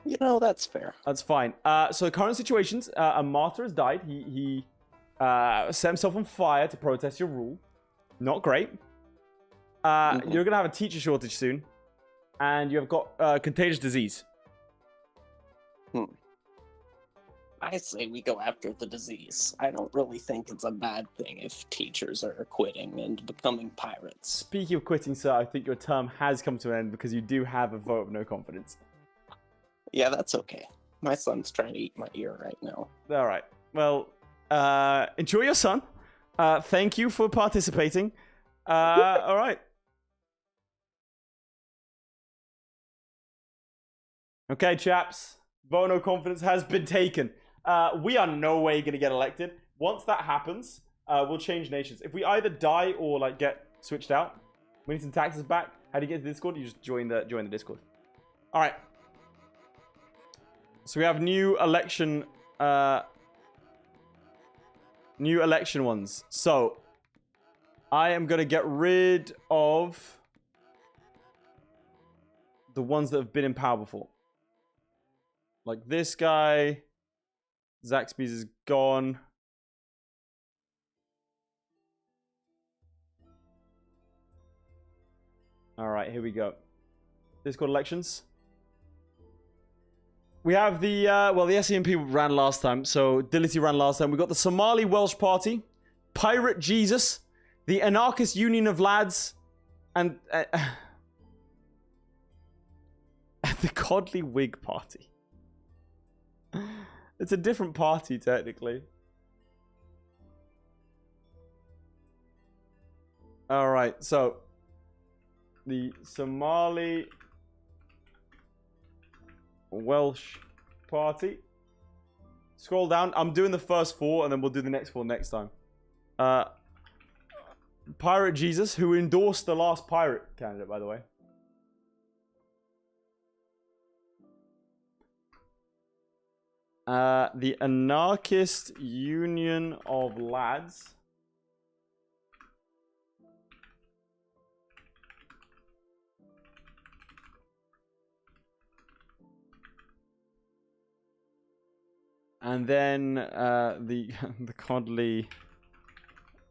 E: You know, that's fair.
A: That's fine. So the current situations, a martyr has died. He set himself on fire to protest your rule. Not great. You're going to have a teacher shortage soon. And you have got contagious disease.
E: I say we go after the disease. I don't really think it's a bad thing if teachers are quitting and becoming pirates.
A: Speaking of quitting, sir, I think your term has come to an end because you do have a vote of no confidence.
E: Yeah, that's okay. My son's trying to eat my ear right now.
A: All right. Well, enjoy your son. Thank you for participating. All right. Okay, chaps. Vote of no confidence has been taken. We are no way going to get elected. Once that happens, we'll change nations. If we either die or like get switched out, we need some taxes back. How do you get to Discord? You just join the Discord. All right. So we have new election ones. So I am going to get rid of the ones that have been in power before. Like this guy. Zaxby's is gone. All right, here we go. Discord elections. We have the, the SEMP ran last time, so Dility ran last time. We got the Somali Welsh Party, Pirate Jesus, the Anarchist Union of Lads, and the Codly Whig Party. It's a different party, technically. All right, so the Somali Welsh Party. Scroll down. I'm doing the first four, and then we'll do the next four next time. Pirate Jesus, who endorsed the last pirate candidate, by the way. The Anarchist Union of Lads. And then the Codly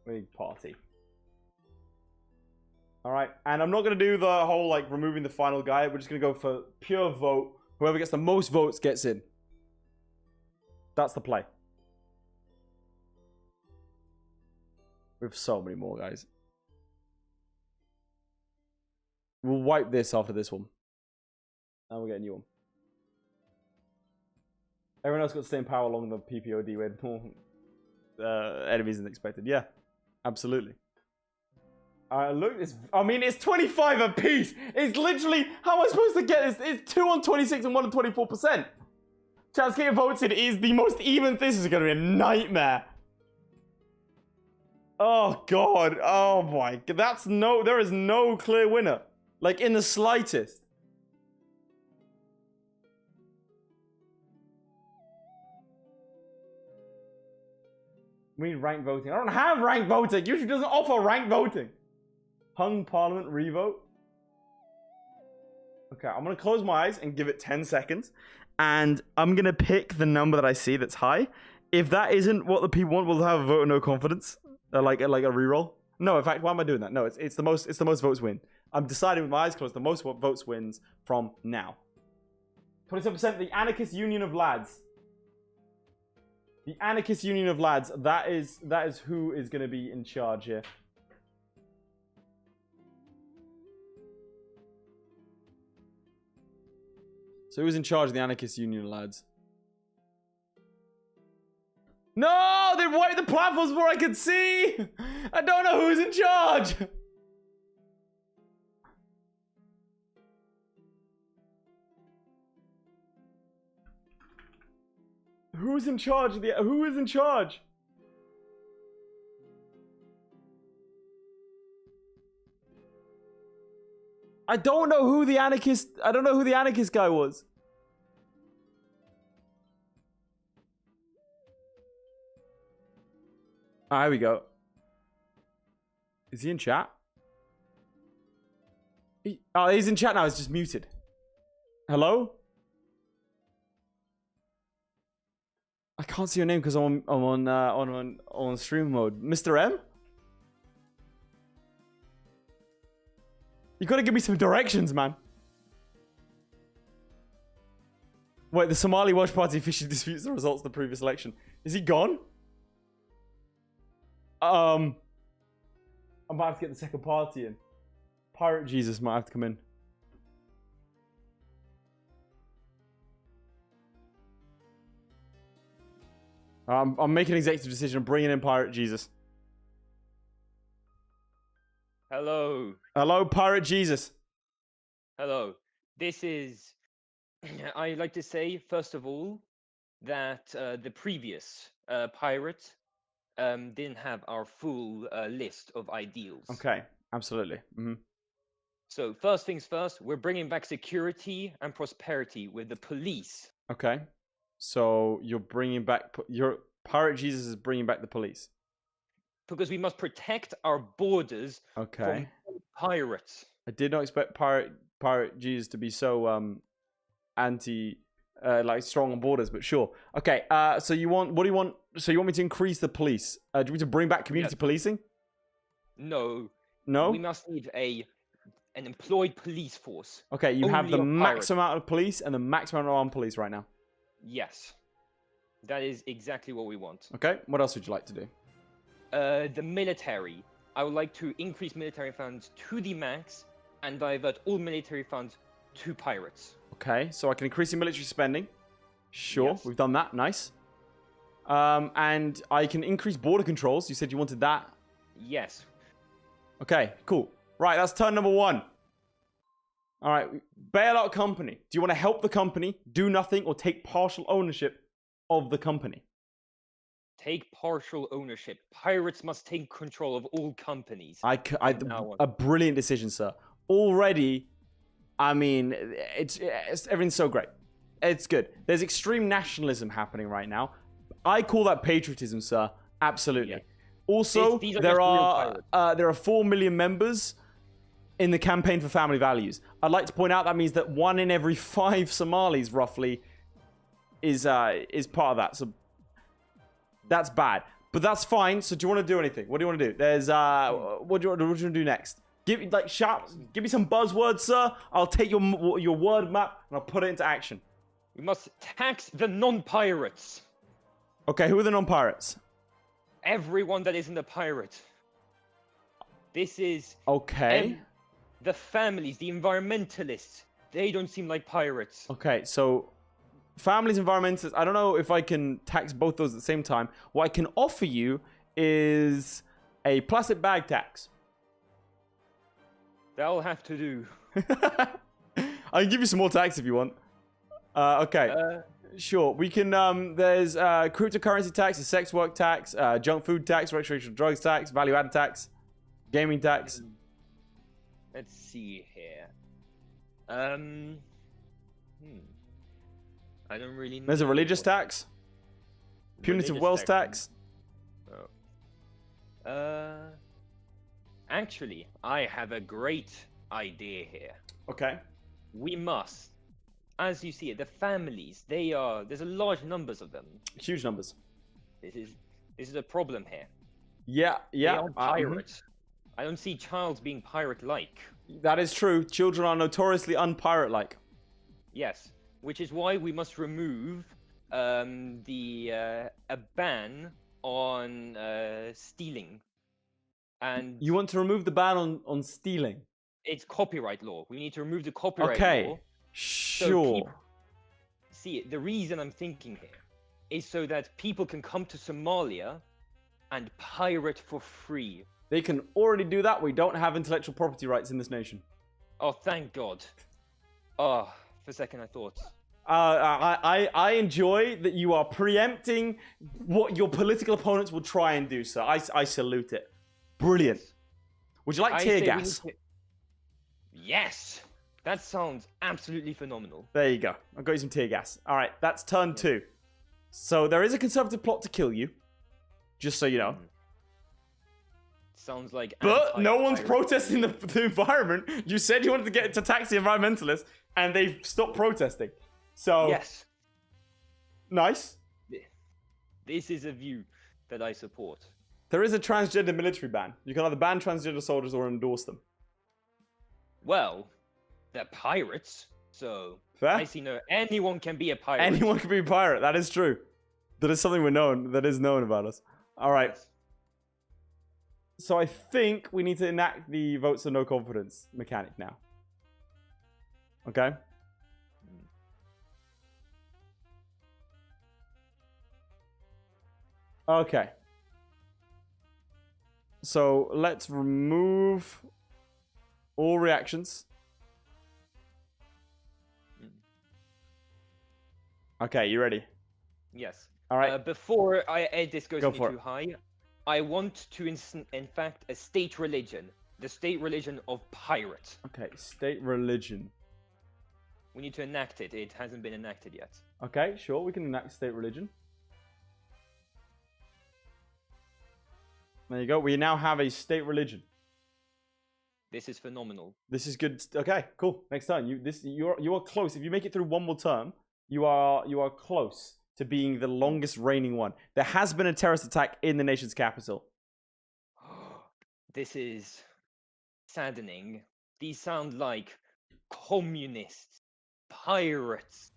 A: Whig Party. All right, and I'm not gonna do the whole like removing the final guy. We're just gonna go for pure vote. Whoever gets the most votes gets in. That's the play. We have so many more, guys. We'll wipe this after this one. And we'll get a new one. Everyone else got to stay in power along the PPOD. We had more enemies than expected. Yeah, absolutely. Look, it's 25 apiece. It's literally, how am I supposed to get this? It's 2 on 26 and 1 on 24%. Chance, get your votes in. It is the most even. This is going to be a nightmare. Oh, God. Oh, my God. There is no clear winner. Like, in the slightest. We need ranked voting. I don't have ranked voting. YouTube doesn't offer ranked voting. Hung Parliament revote. Okay, I'm going to close my eyes and give it 10 seconds. And I'm going to pick the number that I see that's high. If that isn't what the people want, we'll have a vote of no confidence. Like a reroll. No, in fact, why am I doing that? No, it's the most votes win. I'm deciding with my eyes closed. The most votes wins from now. 27%, the Anarchist Union of Lads. The Anarchist Union of Lads. That is who is going to be in charge here. So who's in charge of the Anarchist Union of Lads? No! They wiped the platforms before I could see! I don't know who's in charge! Who's in charge of the... Who is in charge? I don't know who the anarchist. I don't know who the anarchist guy was. Ah, here we go. Is he in chat? Oh, he's in chat now. He's just muted. Hello? I can't see your name because I'm on stream mode. Mr. M? You gotta give me some directions, man. Wait, the Somali Watch Party officially disputes the results of the previous election. Is he gone? I might have to get the second party in. Pirate Jesus might have to come in. I'm making an executive decision. I'm bringing in Pirate Jesus.
F: Hello.
A: Hello, Pirate Jesus.
F: Hello. This is... I'd like to say, first of all, that the previous pirate didn't have our full list of ideals.
A: Okay, absolutely. Mm-hmm.
F: So first things first, we're bringing back security and prosperity with the police.
A: Okay. So you're bringing back... Your Pirate Jesus is bringing back the police.
F: Because we must protect our borders
A: Okay.
F: from pirates.
A: I did not expect Pirate Jesus to be so anti... like strong on borders, but sure. Okay, so you want... What do you want? So you want me to increase the police? Do you want me to bring back community policing?
F: No.
A: No?
F: We must need an employed police force.
A: Okay, you have
F: Only
A: the
F: of
A: max
F: pirates.
A: amount of police and the max amount of armed police right now.
F: Yes. That is exactly what we want.
A: Okay, what else would you like to do?
F: The military. I would like to increase military funds to the max and divert all military funds to pirates.
A: Okay, so I can increase your military spending. Sure,
F: Yes.
A: we've done that. Nice. And I can increase border controls. You said you wanted that.
F: Yes.
A: Okay, cool. Right, that's turn number 1. All right, bail out company. Do you want to help the company, do nothing, or take partial ownership of the company?
F: Take partial ownership. Pirates must take control of all companies.
A: A brilliant decision, sir. Already, I mean, it's everything's so great. It's good. There's extreme nationalism happening right now. I call that patriotism, sir. Absolutely.
F: Yeah.
A: Also,
F: These are
A: there
F: just real
A: are
F: pirates.
A: 4 million members in the campaign for family values. I'd like to point out that means that 1 in every 5 Somalis, roughly, is part of that. So that's bad, but that's fine. So do you want to do anything? What do you want to do? There's what do you want to do next? Give me some buzzwords, sir. I'll take your word map and I'll put it into action.
F: We must tax the non-pirates.
A: Okay, who are the non-pirates?
F: Everyone that isn't a pirate. This is
A: Okay.
F: the families, the environmentalists. They don't seem like pirates.
A: Okay, so families, environmentalists. I don't know if I can tax both those at the same time. What I can offer you is a plastic bag tax.
F: That'll have to do.
A: I can give you some more tax if you want. Okay. Sure. We can, there's cryptocurrency tax, a sex work tax, junk food tax, recreational drugs tax, value added tax, gaming tax.
F: Let's see here. I don't really know.
A: There's a religious
F: what-
A: tax, punitive
F: religious
A: wealth tax.
F: Actually, I have a great idea here.
A: Okay.
F: We must, as you see it, the families, there's a large numbers of them.
A: Huge numbers.
F: This is a problem here.
A: Yeah,
F: They
A: yeah.
F: are pirates. I don't see Childs being pirate-like.
A: That is true. Children are notoriously unpirate-like.
F: Yes, which is why we must remove a ban on stealing. And
A: You want to remove the ban on stealing?
F: it's copyright law. We need to remove the copyright
A: Okay.
F: law.
A: Sure.
F: See, the reason I'm thinking here is so that people can come to Somalia and pirate for free.
A: They can already do that. We don't have intellectual property rights in this nation.
F: Oh, thank God. Oh, for a second I thought.
A: I enjoy that you are preempting what your political opponents will try and do, sir. I salute it. Brilliant. Would you like
F: I
A: tear
F: say we
A: gas?
F: need to- Yes! That sounds absolutely phenomenal.
A: There you go. I got you some tear gas. All right, that's turn 2. So there is a conservative plot to kill you, just so you know.
F: Sounds like.
A: But no one's
F: anti-pirate.
A: protesting the environment. You said you wanted to get to tax the environmentalists, and they've stopped protesting. So
F: Yes.
A: nice.
F: This is a view that I support.
A: There is a transgender military ban. You can either ban transgender soldiers or endorse them.
F: Well, they're pirates, so
A: Fair?
F: I see no. Anyone can be a pirate.
A: Anyone can be a pirate. That is true. That is something that is known about us. All right.
F: Yes.
A: So I think we need to enact the votes of no confidence mechanic now. Okay? Okay. So let's remove all reactions. Okay, you ready?
F: Yes.
A: All right.
F: Before this goes
A: Go
F: any
A: for
F: too
A: it.
F: high, I want to in fact a state religion. The state religion of pirate.
A: Okay, state religion.
F: We need to enact it. It hasn't been enacted yet.
A: Okay, sure, we can enact state religion. There you go. We now have a state religion.
F: This is phenomenal.
A: This is good. Okay, cool. Next turn. You are close. If you make it through one more term, you are close to being the longest reigning one. There has been a terrorist attack in the nation's capital.
F: This is saddening. These sound like communists, pirates,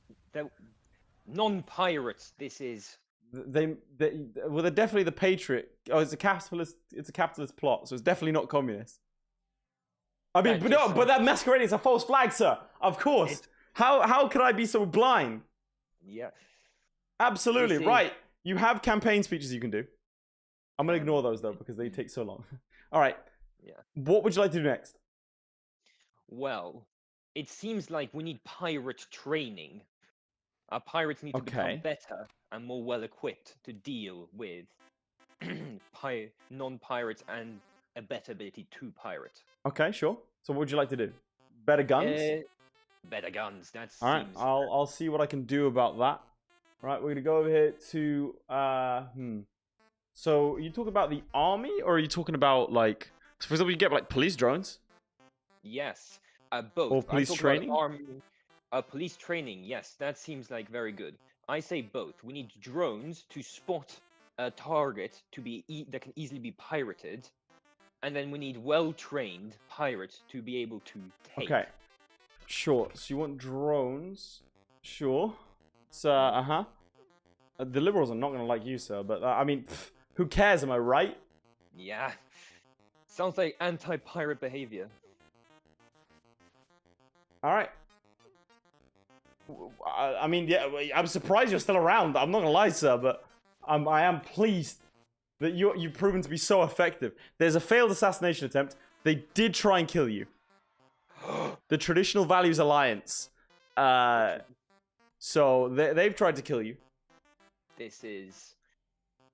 F: non-pirates. This is
A: They're definitely the patriot. Oh, it's a capitalist plot, so it's definitely not communist. I mean, but that masquerading is a false flag, sir. Of course. How could I be so blind?
F: yeah.
A: Absolutely
F: This is-
A: right. You have campaign speeches you can do. I'm gonna ignore those though because they take so long. All right.
F: Yeah.
A: What would you like to do next?
F: Well, it seems like we need pirate training. Our pirates need to
A: Okay.
F: become better and more well equipped to deal with non-pirates and a better ability to pirate.
A: Okay, sure. So what would you like to do? Better guns?
F: Better guns. That's
A: All right. I'll see what I can do about that. Right, we're gonna go over here to So you talk about the army, or are you talking about like, so for example, you get like police drones?
F: Yes, both.
A: Or police
F: I'm talking
A: training?
F: about army, police training. Yes, that seems like very good. I say both. We need drones to spot a target to be that can easily be pirated, and then we need well-trained pirates to be able to take.
A: Okay. Sure. So you want drones? Sure. It's the liberals are not gonna like you, sir. But I mean, who cares? Am I right?
F: Yeah. Sounds like anti-pirate behavior.
A: All right. I mean, yeah. I'm surprised you're still around. I'm not gonna lie, sir, but I am pleased that you've proven to be so effective. There's a failed assassination attempt. They did try and kill you. The Traditional Values Alliance. So they've tried to kill you.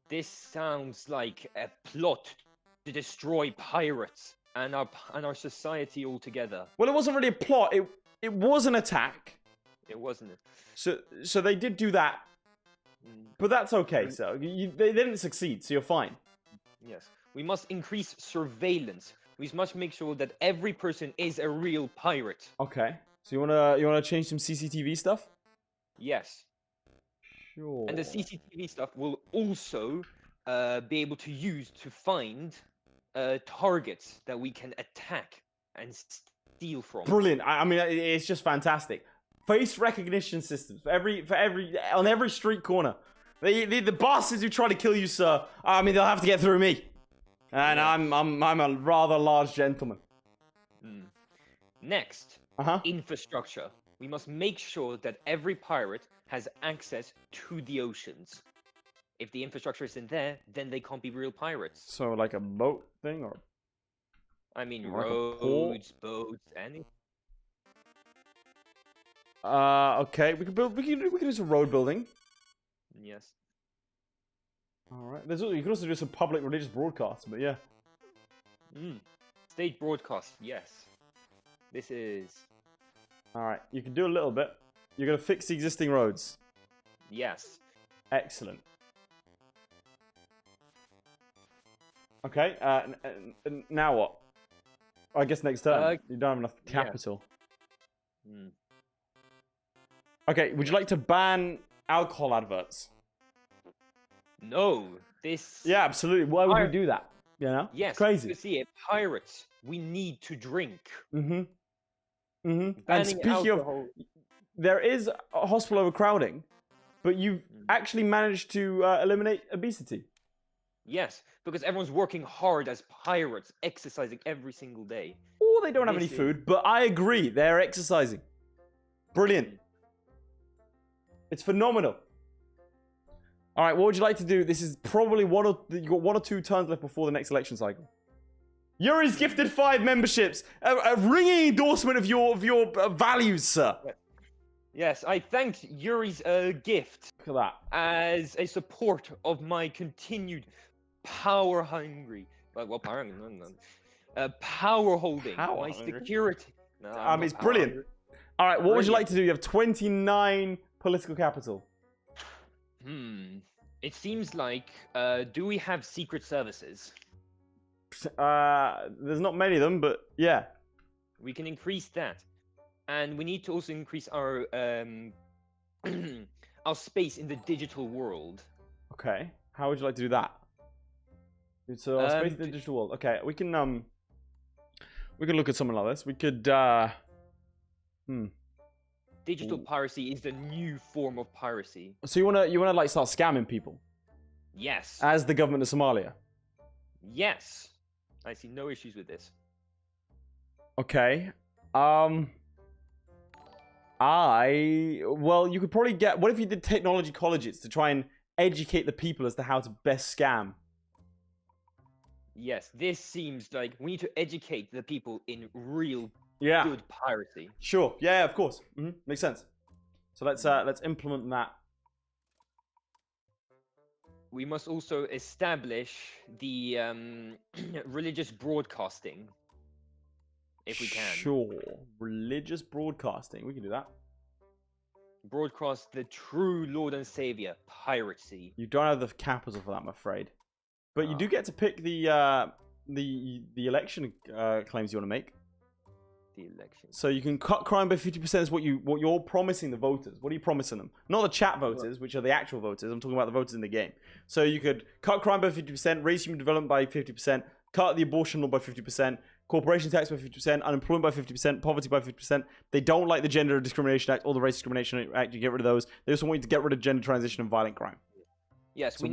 F: This sounds like a plot to destroy pirates and our society altogether.
A: Well, it wasn't really a plot. It was an attack.
F: It wasn't.
A: So they did do that. But that's okay, sir. They didn't succeed, so you're fine.
F: Yes. We must increase surveillance. We must make sure that every person is a real pirate.
A: Okay. So you wanna change some CCTV stuff?
F: Yes.
A: Sure.
F: And the CCTV stuff will also be able to use to find targets that we can attack and steal from.
A: Brilliant. I mean, it's just fantastic. Face recognition systems on every street corner. The bastards who try to kill you, sir. I mean, they'll have to get through me. And I'm a rather large gentleman.
F: Next, infrastructure. We must make sure that every pirate has access to the oceans. If the infrastructure isn't there, then they can't be real pirates.
A: So like a boat thing, or
F: I mean,
A: like a port?
F: roads, boats, anything.
A: Okay, we can do some road building.
F: Yes.
A: All right. You can also do some public religious broadcasts, but yeah.
F: State broadcast, yes. This is...
A: All right, you can do a little bit. You're going to fix the existing roads.
F: Yes.
A: Excellent. Okay, now what? I guess next turn. You don't have enough capital.
F: Yeah. Hmm.
A: Okay, would you like to ban alcohol adverts?
F: No, this...
A: Yeah, absolutely. Why would you do that? You know?
F: Yes,
A: It's crazy.
F: you see it. Pirates, we need to drink.
A: Mm-hmm. Mm-hmm. And
F: Banning
A: speaking
F: alcohol...
A: of, there is a hospital overcrowding, but you've actually managed to eliminate obesity.
F: Yes, because everyone's working hard as pirates, exercising every single day.
A: Oh, they don't have any food, but I agree. They're exercising. Brilliant. It's phenomenal. All right, what would you like to do? This is probably you got 1 or 2 turns left before the next election cycle. Yuri's gifted 5 memberships. A ringing endorsement of your values, sir.
F: Yes, I thanked Yuri's gift.
A: Look at that.
F: As a support of my continued power hungry. Power holding. My security. No,
A: I mean, it's brilliant.
F: Hungry.
A: All right, what would you like to do? You have 29 political capital.
F: It seems like, do we have secret services?
A: There's not many of them, but yeah.
F: We can increase that. And we need to also increase our our space in the digital world.
A: Okay. How would you like to do that? So our space in the digital world. Okay, we can look at something like this. We could
F: Digital piracy is the new form of piracy.
A: So you wanna like start scamming people?
F: Yes.
A: As the government of Somalia?
F: Yes. I see no issues with this.
A: Okay. Well, you could probably get... What if you did technology colleges to try and educate the people as to how to best scam?
F: Yes, this seems like we need to educate the people in real good piracy.
A: Sure. Yeah, of course. Makes sense. So let's implement that.
F: We must also establish the religious broadcasting, if we can.
A: Sure. Religious broadcasting. We can do that.
F: Broadcast the true Lord and Savior, piracy.
A: You don't have the capital for that, I'm afraid. But you do get to pick the election claims you want to make.
F: The election.
A: So you can cut crime by 50% is what you're promising the voters. What are you promising them? Not the chat voters, which are the actual voters. I'm talking about the voters in the game. So you could cut crime by 50%, raise human development by 50%, cut the abortion law by 50%, corporation tax by 50%, unemployment by 50%, poverty by 50%. They don't like the Gender Discrimination Act or the Race Discrimination Act. You get rid of those. They also want you to get rid of gender transition and violent crime.
F: Yes,
A: So
F: we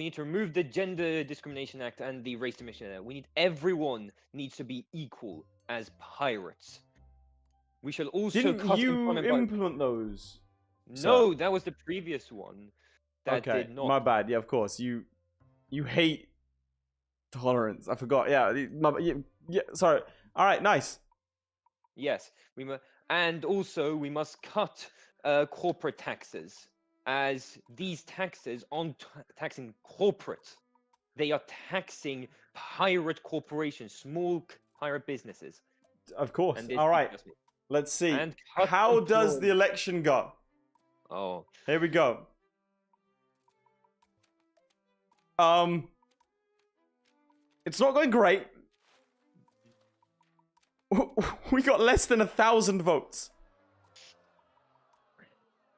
F: need to remove the Gender Discrimination Act and the Race Discrimination Act. Everyone needs to be equal as pirates. We shall also
A: Didn't you implement those?
F: No, that was the previous one. That
A: okay,
F: did not.
A: My bad. Yeah, of course. You hate tolerance. I forgot. Yeah, sorry. All right, nice.
F: Yes, and also we must cut corporate taxes, as these taxes aren't taxing corporate. They are taxing pirate corporations, small pirate businesses.
A: Of course. All right. Let's see. How does the election go?
F: Oh.
A: Here we go. It's not going great. We got less than 1,000 votes.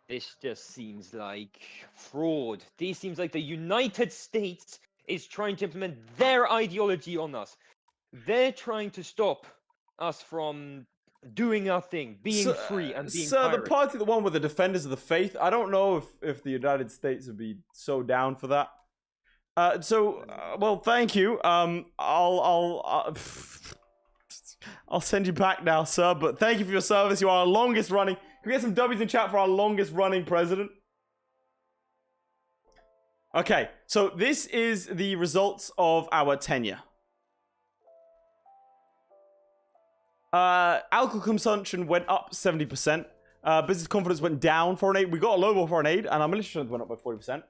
F: This just seems like fraud. This seems like the United States is trying to implement their ideology on us. They're trying to stop us from doing our thing, being free and being
A: So
F: pirates.
A: the party, the one with the defenders of the faith, I don't know if the United States would be so down for that. Well, thank you. I'll send you back now, sir. But thank you for your service. You are our longest running. Can we get some W's in chat for our longest running president? Okay, so this is the results of our tenure. Alcohol consumption went up 70%. Business confidence went down. Foreign aid, we got a low more foreign aid, and our militia strength went up by 40%.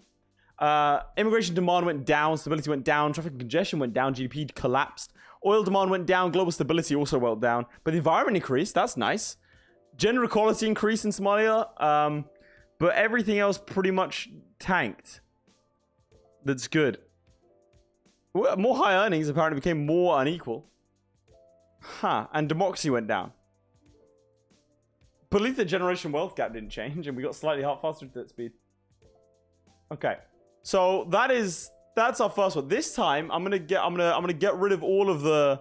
A: Immigration demand went down, stability went down, traffic and congestion went down, GDP collapsed. Oil demand went down, global stability also went down. But the environment increased, that's nice. Gender equality increased in Somalia. But everything else pretty much tanked. That's good. More high earnings apparently became more unequal. Huh. And democracy went down. But at least the generation wealth gap didn't change, and we got slightly faster internet speed. Okay. So that's our first one. This time I'm gonna get rid of all of the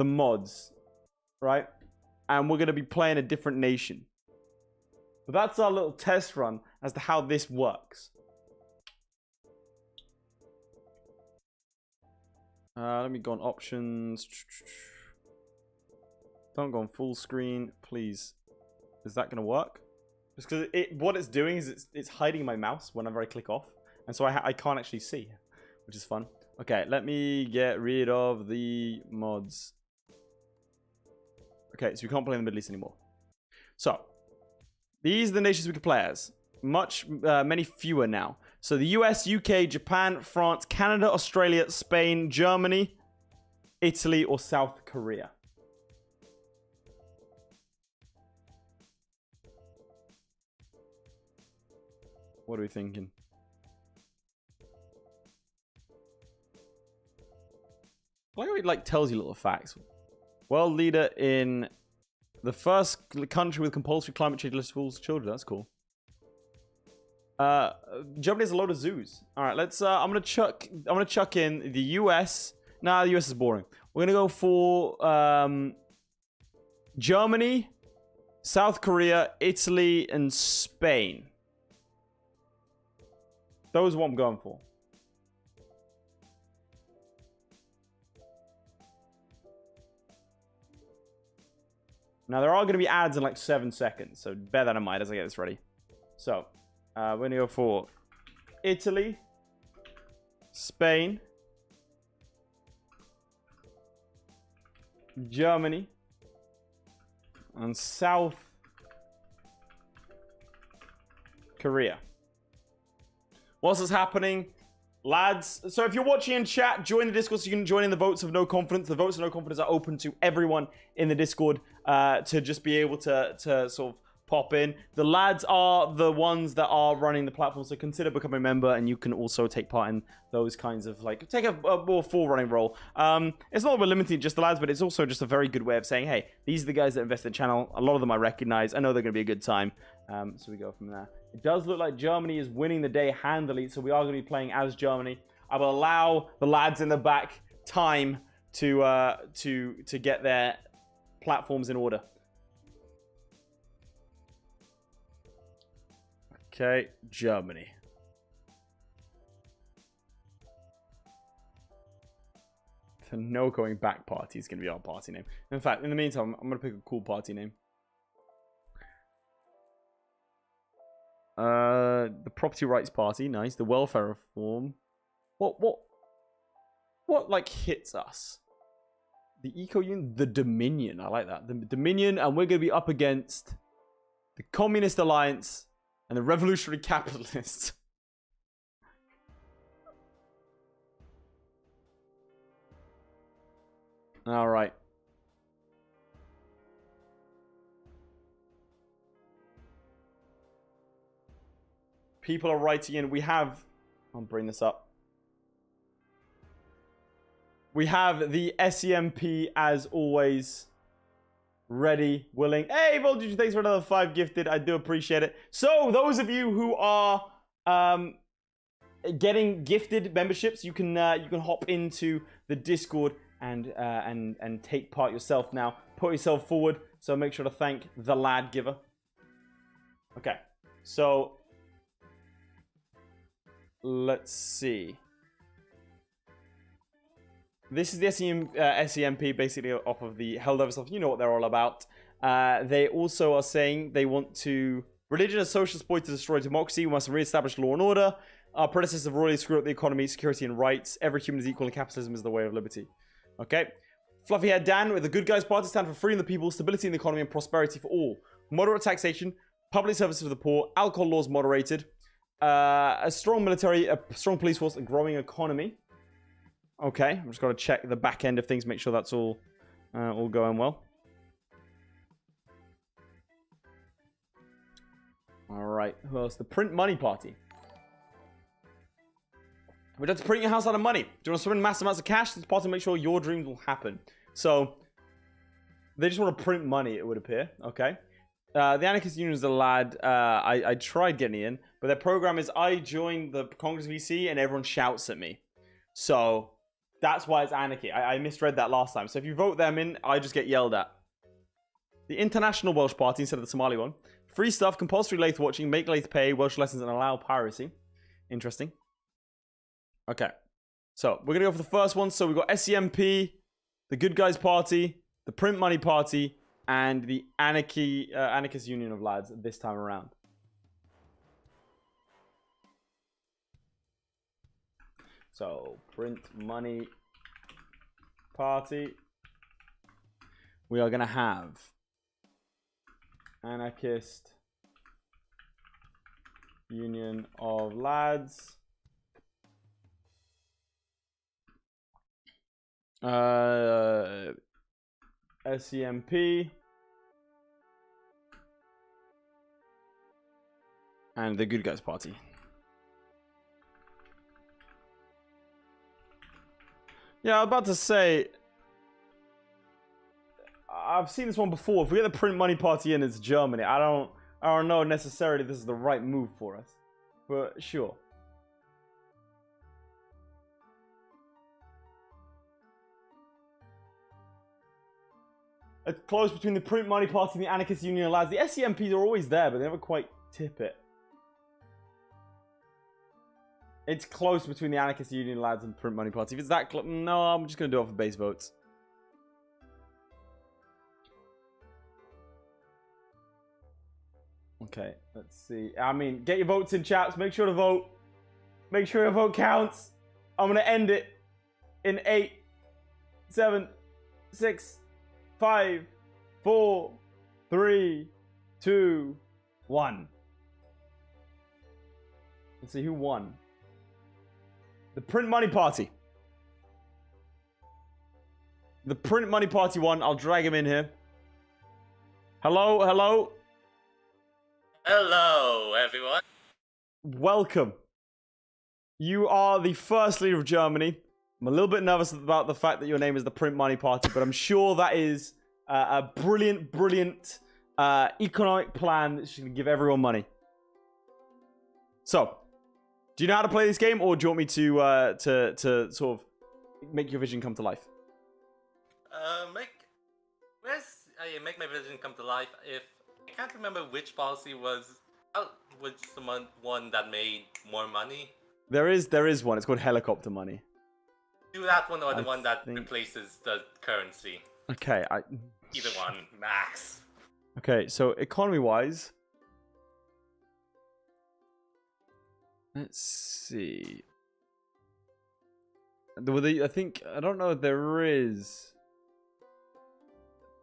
A: mods. Right? And we're gonna be playing a different nation. But that's our little test run as to how this works. Let me go on options. Don't go on full screen, please. Is that gonna work? Just because what it's doing is it's hiding my mouse whenever I click off, and so I can't actually see, which is fun. Okay, let me get rid of the mods. Okay, so we can't play in the Middle East anymore. So these are the nations we can play as. Many fewer now. So the US, UK, Japan, France, Canada, Australia, Spain, Germany, Italy, or South Korea. What are we thinking? Like it like tells you little facts. World leader in the first country with compulsory climate change list for all children. That's cool. Germany has a load of zoos. All right, let's. I'm gonna chuck in the US. Nah, the US is boring. We're gonna go for Germany, South Korea, Italy, and Spain. Those are what I'm going for. Now, there are going to be ads in like 7 seconds, so bear that in mind as I get this ready. So, we're going to go for Italy, Spain, Germany, and South Korea. Whilst it's happening, lads, so if you're watching in chat, join the Discord so you can join in the votes of no confidence. The votes of no confidence are open to everyone in the Discord to just be able to sort of pop in. The lads are the ones that are running the platform, so consider becoming a member, and you can also take part in those kinds of, like, take a more full running role. It's not about limiting just the lads, but it's also just a very good way of saying, hey, these are the guys that invest in the channel. A lot of them I recognize. I know they're going to be a good time. So we go from there. It does look like Germany is winning the day handily, so we are going to be playing as Germany. I will allow the lads in the back time to get their platforms in order. Okay, Germany. The no going back party is going to be our party name. In fact, in the meantime, I'm going to pick a cool party name. The property rights party, nice. The welfare reform. What like hits us? The eco union, the Dominion. I like that. The Dominion, and we're going to be up against the Communist Alliance and the Revolutionary Capitalists. All right. People are writing in. We have... I'll bring this up. We have the SEMP, as always, ready, willing. Hey, Voltage, thanks for another 5 gifted. I do appreciate it. So, those of you who are getting gifted memberships, you can hop into the Discord and take part yourself now. Put yourself forward. So, make sure to thank the lad giver. Okay. So... let's see. This is the SEMP, basically off of the held over stuff. You know what they're all about. They also are saying they want to... religion as social support to destroy democracy. We must re-establish law and order. Our predecessors have royally screwed up the economy, security, and rights. Every human is equal, and capitalism is the way of liberty. Okay. Fluffy Head Dan, with the Good Guys Party, stand for freedom of the people, stability in the economy, and prosperity for all. Moderate taxation, public services for the poor, alcohol laws moderated. a strong military, a strong police force, a growing economy. Okay, I'm just got to check the back end of things, make sure that's all going well. All right, who else? The print money party. We'd have to print your house out of money. Do you want to spend massive amounts of cash? This party make sure your dreams will happen. So, they just want to print money, it would appear. Okay. The Anarchist Union is a lad. I tried getting in, but their program is I join the Congress VC and everyone shouts at me. So, that's why it's anarchy. I misread that last time. So, if you vote them in, I just get yelled at. The International Welsh Party instead of the Somali one. Free stuff, compulsory lathe watching, make lathe pay, Welsh lessons, and allow piracy. Interesting. Okay. So, we're going to go for the first one. So, we've got SEMP, the Good Guys Party, the Print Money Party, and the Anarchist Union of Lads this time around. So, Print Money Party. We are going to have Anarchist Union of Lads. SEMP. And the Good Guys Party. Yeah, I was about to say, I've seen this one before. If we get the Print Money Party in, it's Germany. I don't know necessarily this is the right move for us, but sure. It's close between the Print Money Party and the Anarchist Union of Lads. The SEMPs are always there, but they never quite tip it. It's close between the Anarchist Union of Lads and Print Money Party. If it's that close, no, I'm just going to do it for base votes. Okay, let's see. I mean, get your votes in, chaps. Make sure to vote. Make sure your vote counts. I'm going to end it in 8, 7, 6, 5, 4, 3, 2, 1. Let's see who won. The Print Money Party. The Print Money Party won. I'll drag him in here. Hello, hello.
G: Hello, everyone.
A: Welcome. You are the first leader of Germany. I'm a little bit nervous about the fact that your name is the Print Money Party, but I'm sure that is a brilliant, brilliant economic plan that's going to give everyone money. So, do you know how to play this game, or do you want me to sort of make your vision come to life?
G: Make my vision come to life. If I can't remember which policy was the one that made more money.
A: There is one. It's called helicopter money.
G: Do that one or the one that replaces the currency.
A: Okay,
G: Either one, max.
A: Okay, so economy-wise, let's see. I don't know if there is.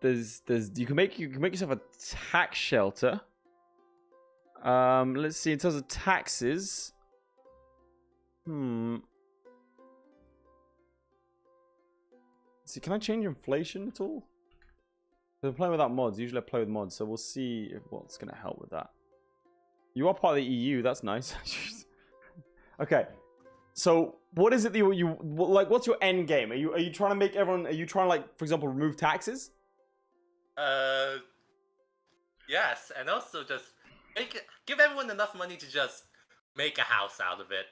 A: There's you can make yourself a tax shelter. Let's see, in terms of taxes. Let's see, can I change inflation at all? I'm playing without mods. Usually I play with mods, so we'll see what's going to help with that. You are part of the EU. That's nice. Okay, so what is it that you like? What's your end game? Are you trying to make everyone? Are you trying to, like, for example, remove taxes?
G: Yes, and also just give everyone enough money to just make a house out of it.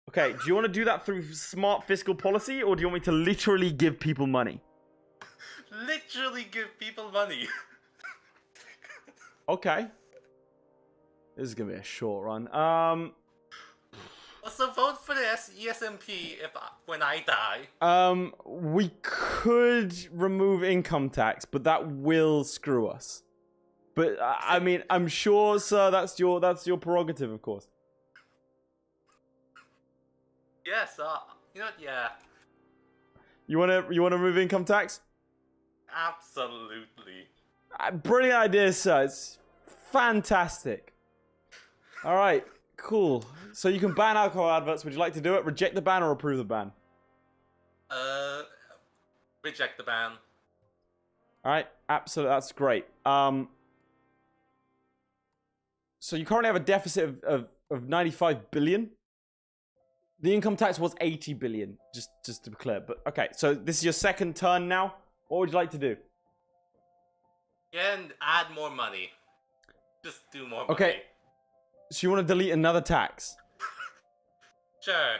A: Okay, do you want to do that through smart fiscal policy, or do you want me to literally give people money?
G: Literally give people money.
A: Okay. This is gonna be a short run.
G: Also, vote for the ESMP when I die.
A: We could remove income tax, but that will screw us. But I mean, I'm sure, sir, that's your prerogative, of course.
G: Yes, you know what? Yeah.
A: You wanna remove income tax?
G: Absolutely.
A: Brilliant idea, sir. It's fantastic. All right. Cool. So you can ban alcohol adverts. Would you like to do it? Reject the ban or approve the ban?
G: Reject the ban.
A: All right. Absolutely. That's great. So you currently have a deficit of 95 billion. The income tax was 80 billion, just to be clear. But okay, so this is your second turn now. What would you like to do?
G: Yeah, and add more money. Just do more money.
A: Okay. So you want to delete another tax?
G: Sure.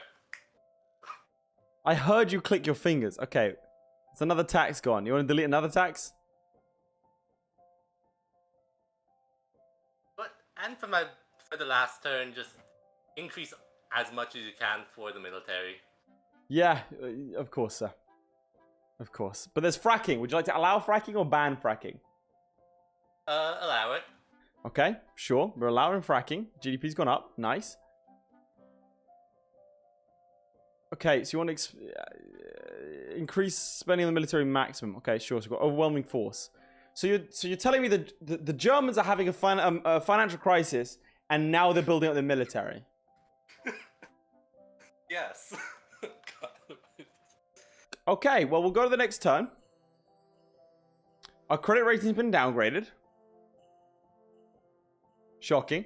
A: I heard you click your fingers. Okay. It's another tax gone. You want to delete another tax?
G: But and for the last turn, just increase as much as you can for the military.
A: Yeah, of course, sir. Of course. But there's fracking. Would you like to allow fracking or ban fracking?
G: Allow it.
A: Okay, sure. We're allowing fracking. GDP's gone up. Nice. Okay, so you want to increase spending on the military maximum. Okay, sure. So we've got overwhelming force. So you're telling me that the Germans are having a financial crisis, and now they're building up their military.
G: Yes.
A: Okay, well, we'll go to the next turn. Our credit rating's been downgraded. Shocking.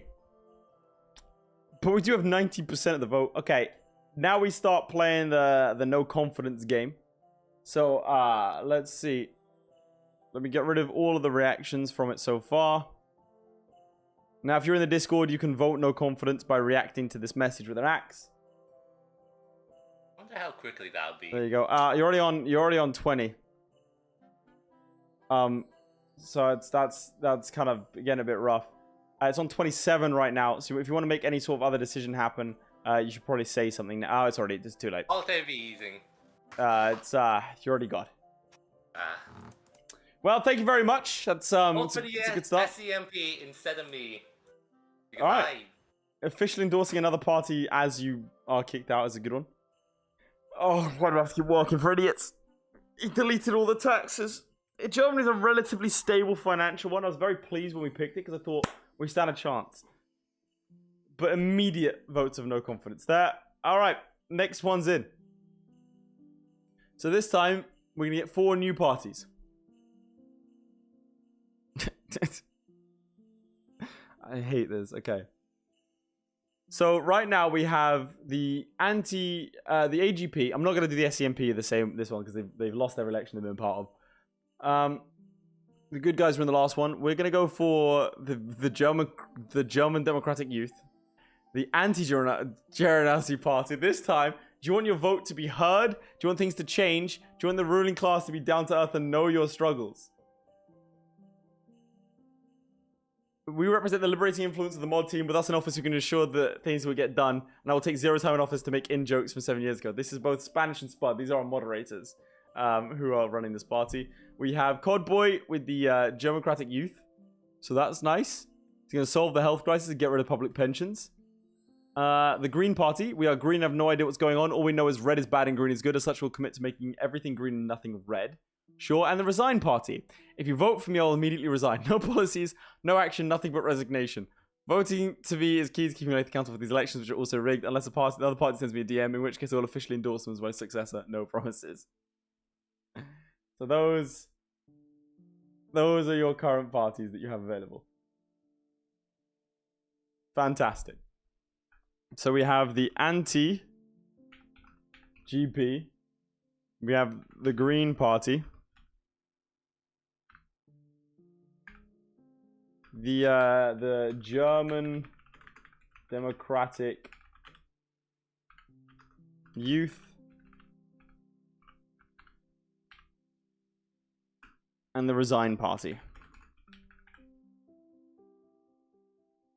A: But we do have 90% of the vote. Okay, now we start playing the no confidence game. So, let's see. Let me get rid of all of the reactions from it so far. Now, if you're in the Discord, you can vote no confidence by reacting to this message with an axe.
G: I wonder how quickly that'll be.
A: There you go. You're already on 20. So that's kind of getting a bit rough. It's on 27 right now. So if you want to make any sort of other decision happen, you should probably say something. Oh, it's too late.
G: Alt heavy easing.
A: You already got. Well, thank you very much. That's it's a good start.
G: SCMP instead of me.
A: All right. Officially endorsing another party as you are kicked out is a good one. Oh, why do I have to keep working for idiots? He deleted all the taxes. Germany's a relatively stable financial one. I was very pleased when we picked it because I thought we stand a chance. But immediate votes of no confidence there. All right, next one's in. So this time, we're going to get 4 new parties. I hate this. Okay. So right now we have the the AGP. I'm not going to do the SCMP this one because they've lost their election they've been part of. The good guys were in the last one. We're going to go for the German Democratic Youth, the anti-Germany party. This time, do you want your vote to be heard? Do you want things to change? Do you want the ruling class to be down to earth and know your struggles? We represent the liberating influence of the mod team. With us in office, we can ensure that things will get done. And I will take 0 time in office to make in-jokes from 7 years ago. This is both Spanish and Spud. These are our moderators who are running this party. We have Codboy with the Democratic Youth. So that's nice. He's going to solve the health crisis and get rid of public pensions. The Green Party. We are green and have no idea what's going on. All we know is red is bad and green is good. As such, we'll commit to making everything green and nothing red. Sure, and the Resign Party. If you vote for me, I'll immediately resign. No policies, no action, nothing but resignation. Voting to me is key to keeping me accountable for these elections, which are also rigged, unless the other party sends me a DM, in which case I will officially endorse them as my successor. No promises. So those are your current parties that you have available. Fantastic. So we have the anti-GP. We have the Green Party. The German Democratic Youth. And the Resign Party.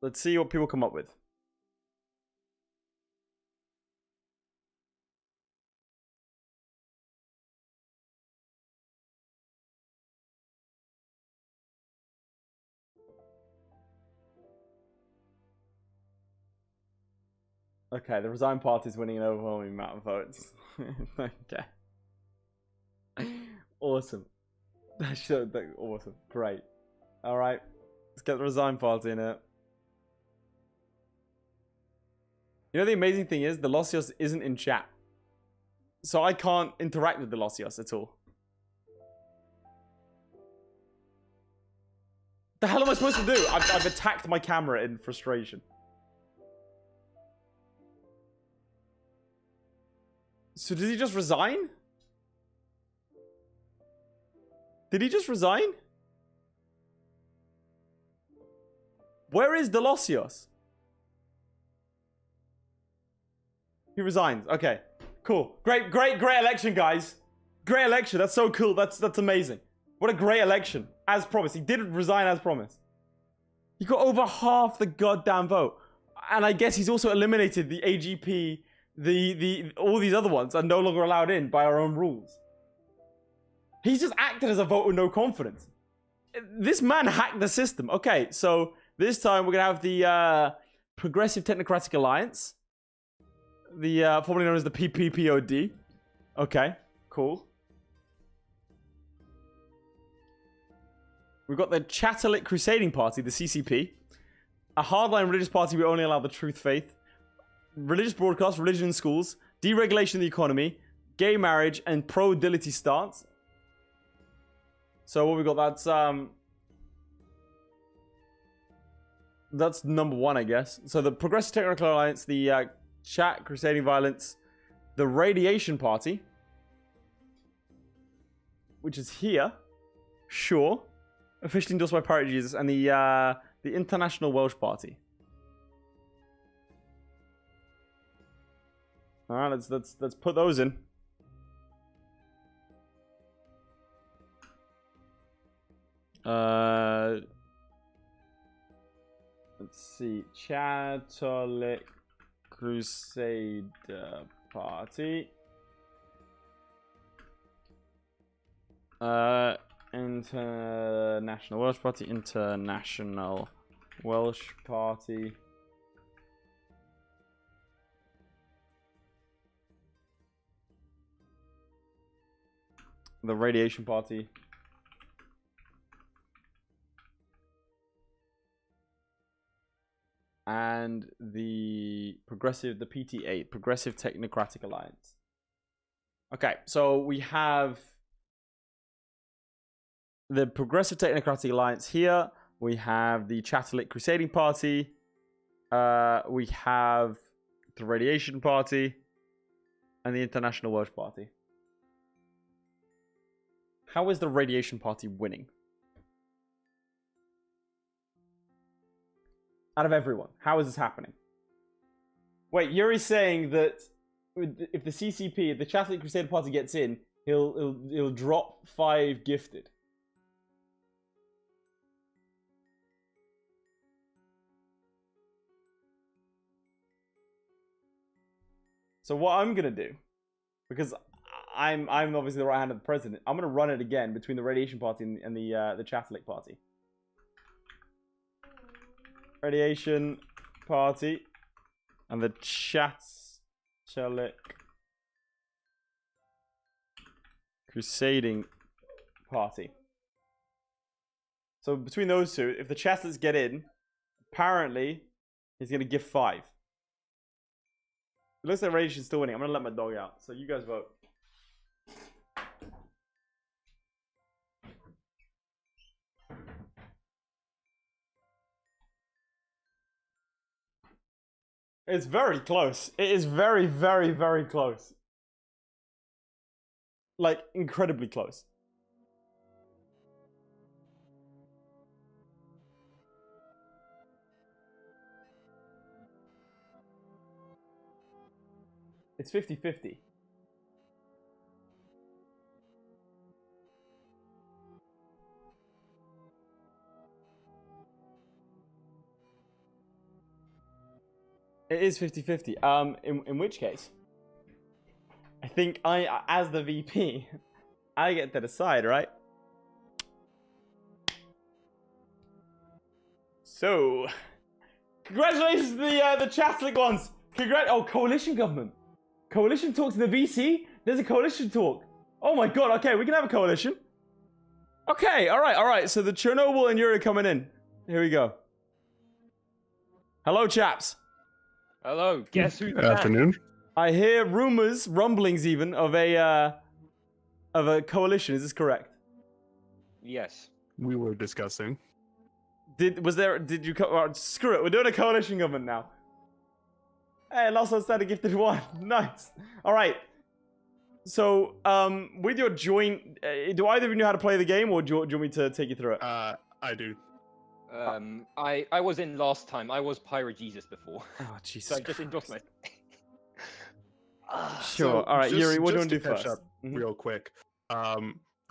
A: Let's see what people come up with. Okay, the Resign Party is winning an overwhelming amount of votes. Okay. Awesome. Awesome. Great. Alright. Let's get the Resign Party in it. You know the amazing thing is, the Losios isn't in chat. So I can't interact with the Losios at all. The hell am I supposed to do? I've attacked my camera in frustration. So did he just resign? Did he just resign? Where is Delosios? He resigns. Okay, cool. Great election, guys. Great election. That's so cool. That's amazing. What a great election. As promised. He didn't resign as promised. He got over half the goddamn vote. And I guess he's also eliminated the AGP, all these other ones are no longer allowed in by our own rules. He's just acted as a vote with no confidence. This man hacked the system. Okay, so this time we're going to have the Progressive Technocratic Alliance. The formerly known as the PPPOD. Okay, cool. We've got the Chatterlit Crusading Party, the CCP. A hardline religious party we only allow the truth faith. Religious broadcast, religion in schools. Deregulation of the economy. Gay marriage and pro-dility stance. So what we got, that's number one, I guess. So the Progressive Technical Alliance, the Chat Crusading Violence, the Radiation Party, which is here, sure, officially endorsed by Pirate Jesus, and the International Welsh Party. All right, let's put those in. Let's see. Catholic Crusader Party. International Welsh Party. International Welsh Party. The Radiation Party. And the PT8, Progressive Technocratic Alliance. Okay, so we have the Progressive Technocratic Alliance here. We have the Chatterlit Crusading Party. We have the Radiation Party. And the International Welsh Party. How is the Radiation Party winning? Out of everyone, how is this happening? Wait, Yuri's saying that if the CCP, if the Chatterlit Crusader Party gets in, he'll drop 5 gifted. So what I'm gonna do, because I'm obviously the right hand of the president, I'm gonna run it again between the Radiation Party and the Chatterlit Party. Radiation Party and the Chatterlit Crusading Party. So between those two, if the Chatterlits get in, apparently he's going to give 5. It looks like Radiation's still winning. I'm going to let my dog out. So you guys vote. It's very close. It is very, very, very close. Like, incredibly close. It's 50-50. It is 50-50. In which case, I think I, as the VP, I get to decide, right? So, congratulations to the Chatterlit ones. Oh, coalition government. Coalition talks to the VC. There's a coalition talk. Oh my god. Okay, we can have a coalition. Okay. All right. So the Chernobyl and Yuri are coming in. Here we go. Hello, chaps.
F: Hello, guess who's back?
H: Afternoon.
A: I hear rumors, rumblings even, of a coalition. Is this correct?
F: Yes.
H: We were discussing.
A: Screw it, we're doing a coalition government now. Hey, last one said a gifted one. Nice. All right. So, with your joint, do either of you know how to play the game, or do you want me to take you through it?
H: I do.
F: I was in last time. I was Pirate Jesus before.
A: Oh, Jesus.
F: So I just endorsed my.
A: Sure. All right, Yuri, what do you want to do
H: catch
A: first?
H: up real quick.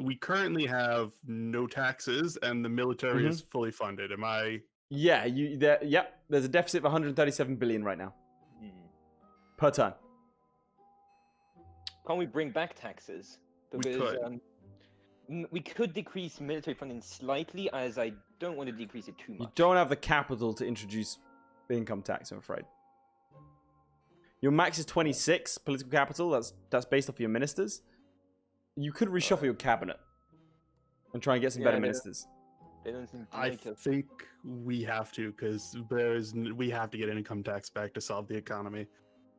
H: We currently have no taxes, and the military is fully funded. Am I?
A: Yeah, there's a deficit of 137 billion right now per turn.
F: Can we bring back taxes? Because we could decrease military funding slightly, as I don't want to decrease it too much.
A: You don't have the capital to introduce income tax, I'm afraid. Your max is 26 political capital. That's based off your ministers. You could reshuffle your cabinet and try and get some better ministers.
F: They don't seem to
H: I
F: like us.
H: think we have to, because we have to get income tax back to solve the economy.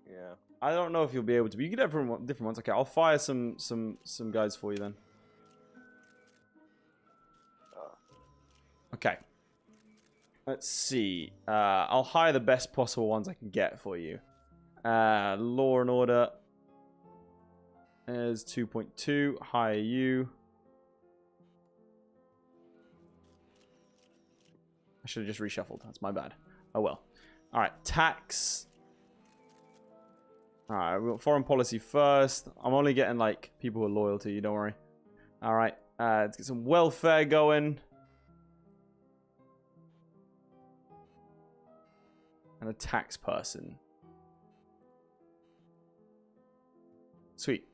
F: Yeah.
A: I don't know if you'll be able to, but you could have different ones. Okay, I'll fire some guys for you then. Okay. Let's see. I'll hire the best possible ones I can get for you. Law and order is 2.2. Hire you. I should have just reshuffled. That's my bad. Oh well. All right, tax. All right, we got foreign policy first. I'm only getting like people who are loyal to you. Don't worry. All right, let's get some welfare going. And a tax person. Sweet.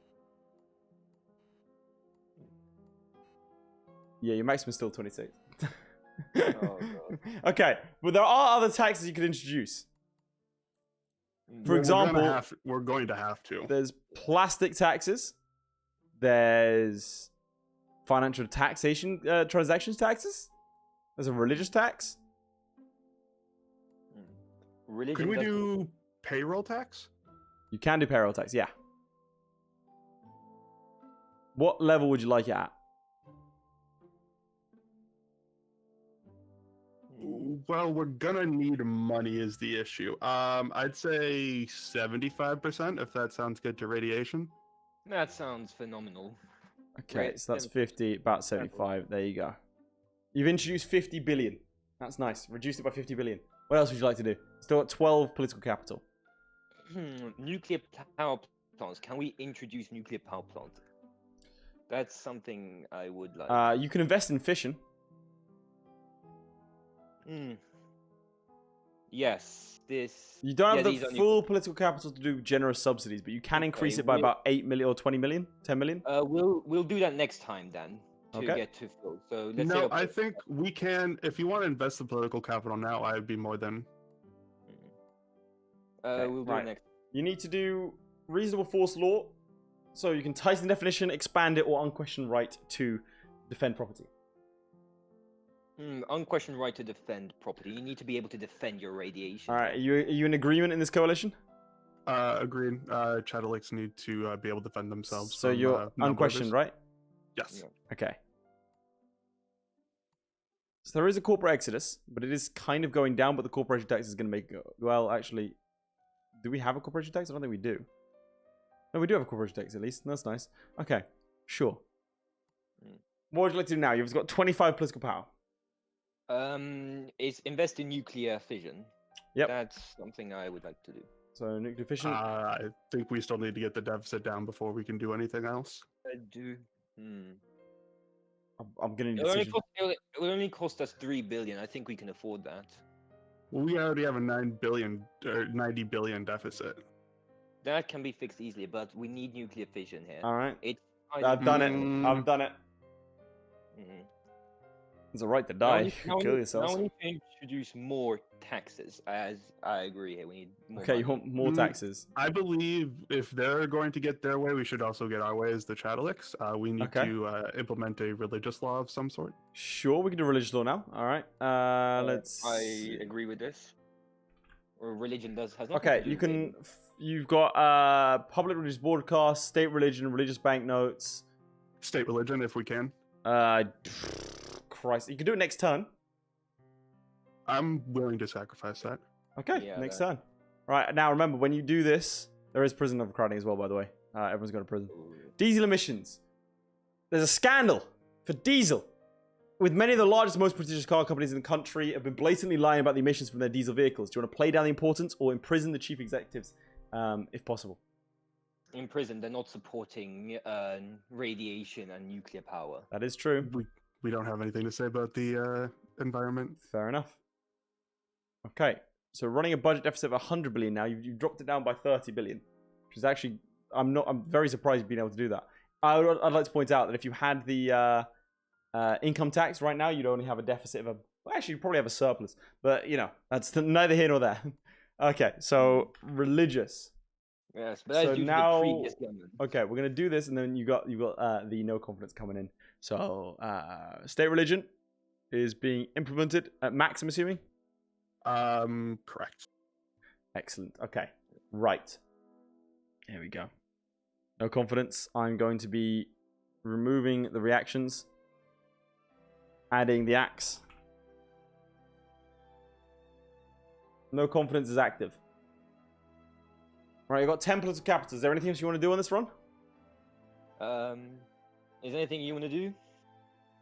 A: Yeah, your maximum is still 26.
F: Oh, God.
A: Okay, but there are other taxes you could introduce. For example,
H: we're going to have to.
A: There's plastic taxes. There's financial taxation, transactions taxes. There's a religious tax.
F: Religion
H: Could we
F: doesn't-
H: do payroll tax?
A: You can do payroll tax, yeah. What level would you like it at?
H: Well, we're gonna need money is the issue. I'd say 75%, if that sounds good to radiation.
F: That sounds phenomenal.
A: Okay,
F: Right,
A: so that's
F: then-
A: 50, about 75. There you go. You've introduced 50 billion. That's nice. Reduced it by 50 billion. What else would you like to do? Still got 12 political capital.
F: Nuclear power plants. Can we introduce nuclear power plants? That's something I would like.
A: You can invest in fission.
F: Yes, this.
A: You don't have
F: these
A: the
F: are
A: full political capital to do generous subsidies, but you can increase it by about 8 million or 20 million, 10 million.
F: We'll do that next time then to
A: Okay.
F: get to full. So let's
H: No,
F: say
H: I think we can. If you want to invest the political capital now, I would be more than.
A: Okay,
F: we'll do
A: right.
F: it next.
A: You need to do reasonable force law, so you can tighten the definition, expand it, or unquestioned right to defend property.
F: Unquestioned right to defend property. You need to be able to defend your radiation.
A: All right, are you in agreement in this coalition?
H: Agreed. Chatterlicks need to be able to defend themselves.
A: So
H: from,
A: you're unquestioned,
H: non-borders.
A: right?
H: Yes.
F: Yeah.
A: Okay. So there is a corporate exodus, but it is kind of going down, but the corporation tax is going to make... Well, actually, do we have a corporation tax? I don't think we do. No, we do have a corporation tax, at least. That's nice. Okay, sure. What would you like to do now? You've got 25 political power.
F: It's invest in nuclear fission.
A: Yep.
F: That's something I would like to do.
A: So nuclear fission.
H: I think we still need to get the deficit down before we can do anything else.
F: I do.
A: I'm getting a
F: It
A: decision.
F: will only cost us 3 billion. I think we can afford that.
H: Well, we already have a 9 billion or 90 billion deficit.
F: That can be fixed easily, but we need nuclear fission here.
A: All right.
F: It's
A: I've done it. I've done it. It's a right to die. Kill yourselves.
F: Now we need to introduce more taxes. As I agree here, we need more.
A: Okay,
F: money.
A: you want more taxes?
H: I believe if they're going to get their way, we should also get our way as the Chatterlicks. We need to implement a religious law of some sort.
A: Sure, we can do religious law now. All right. Let's.
F: I agree with this. Or religion has nothing
A: Okay,
F: to do
A: you
F: with
A: can.
F: it.
A: You've got public religious broadcasts, state religion, religious banknotes.
H: State religion, if we can.
A: Christ, you can do it next turn.
H: I'm willing to sacrifice that.
A: Okay,
F: Yeah,
A: next
F: that-
A: turn. Right, now remember, when you do this, there is prison overcrowding as well, by the way. Everyone's going to prison. Diesel emissions. There's a scandal for diesel. With many of the largest, most prestigious car companies in the country have been blatantly lying about the emissions from their diesel vehicles. Do you want to play down the importance or imprison the chief executives, if possible?
F: In prison, they're not supporting radiation and nuclear power.
A: That is true.
H: We don't have anything to say about the environment.
A: Fair enough. Okay, so running a budget deficit of 100 billion now, you've dropped it down by 30 billion, which is actually, I'm very surprised you've been able to do that. I'd like to point out that if you had the income tax right now, you'd only have a deficit of well, actually, you'd probably have a surplus, but you know, that's neither here nor there. Okay, so religious.
F: Yes, but that's
A: So
F: due
A: now-
F: to the previous government.
A: Okay, we're gonna do this, and then you got the no confidence coming in. So state religion is being implemented at max, I'm assuming.
H: Correct.
A: Excellent. Okay, right. Here we go. No confidence. I'm going to be removing the reactions, adding the axe. No confidence is active. Right, you've got 10 political capitals. Is there anything else you want to do on this run?
F: Is there anything you want to do?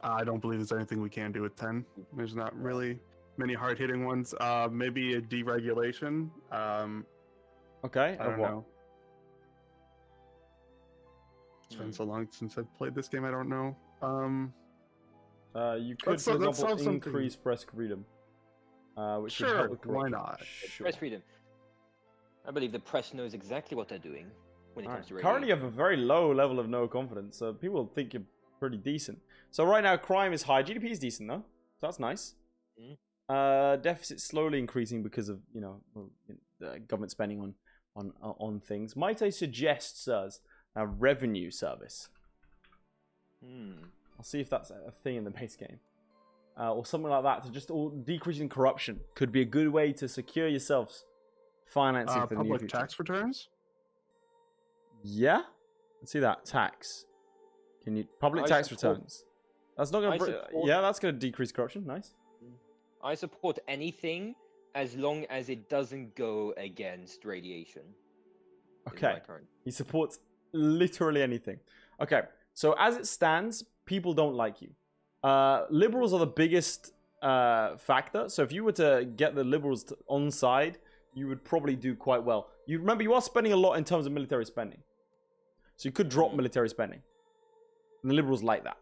H: I don't believe there's anything we can do with 10. There's not really many hard-hitting ones. Maybe a deregulation.
A: Okay.
H: I don't know. It's been so long since I've played this game. I don't know.
A: You could,
H: Let's
A: for
H: solve
A: example,
H: something.
A: increase press freedom. Which would
H: Sure,
A: help with
H: why
A: corruption.
H: not?
A: Sure.
F: Press freedom. I believe the press knows exactly what they're doing when it comes to
A: Currently, you
F: radiation.
A: have a very low level of no confidence, so people think you're pretty decent. So right now, crime is high. GDP is decent though, so that's nice. Deficit slowly increasing because of the government spending on things. Might I suggest, sirs, a revenue service? I'll see if that's a thing in the base game, or something like that. To just decreasing corruption could be a good way to secure yourselves financing for the near
H: Public
A: future.
H: tax returns?
A: Yeah, let's see that tax. Can you public
F: I
A: tax
F: support-
A: returns? That's not going
F: I
A: to.
F: support-
A: Yeah, that's going to decrease corruption. Nice.
F: I support anything as long as it doesn't go against radiation. is
A: Okay.
F: my current-
A: He supports literally anything. Okay, so as it stands, people don't like you. Liberals are the biggest factor. So if you were to get the liberals on side, you would probably do quite well. You remember, you are spending a lot in terms of military spending, so you could drop military spending, and the liberals like that.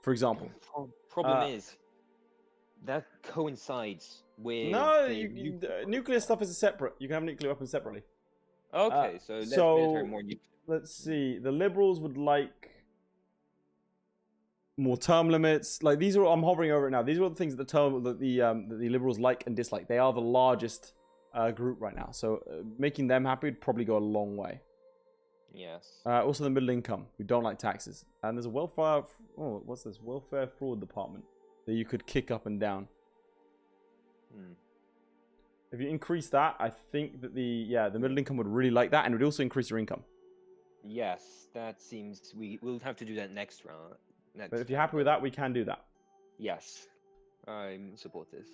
A: For example.
F: Problem is that coincides with
A: No,
F: the
A: nuclear stuff is separate. You can have nuclear weapons separately.
F: Okay, so less
A: so-
F: military, more nuclear.
A: Let's see. The liberals would like more term limits. Like these are, I'm hovering over it now. These are all the things that the liberals like and dislike. They are the largest group right now, so making them happy would probably go a long way.
F: Yes.
A: Also, the middle income, who don't like taxes, and there's a welfare. Oh, what's this? Welfare fraud department that you could kick up and down. If you increase that, I think that the middle income would really like that, and it would also increase your income.
F: Yes, that seems we'll have to do that next round.
A: But if you're happy with that, we can do that.
F: Yes, I support this.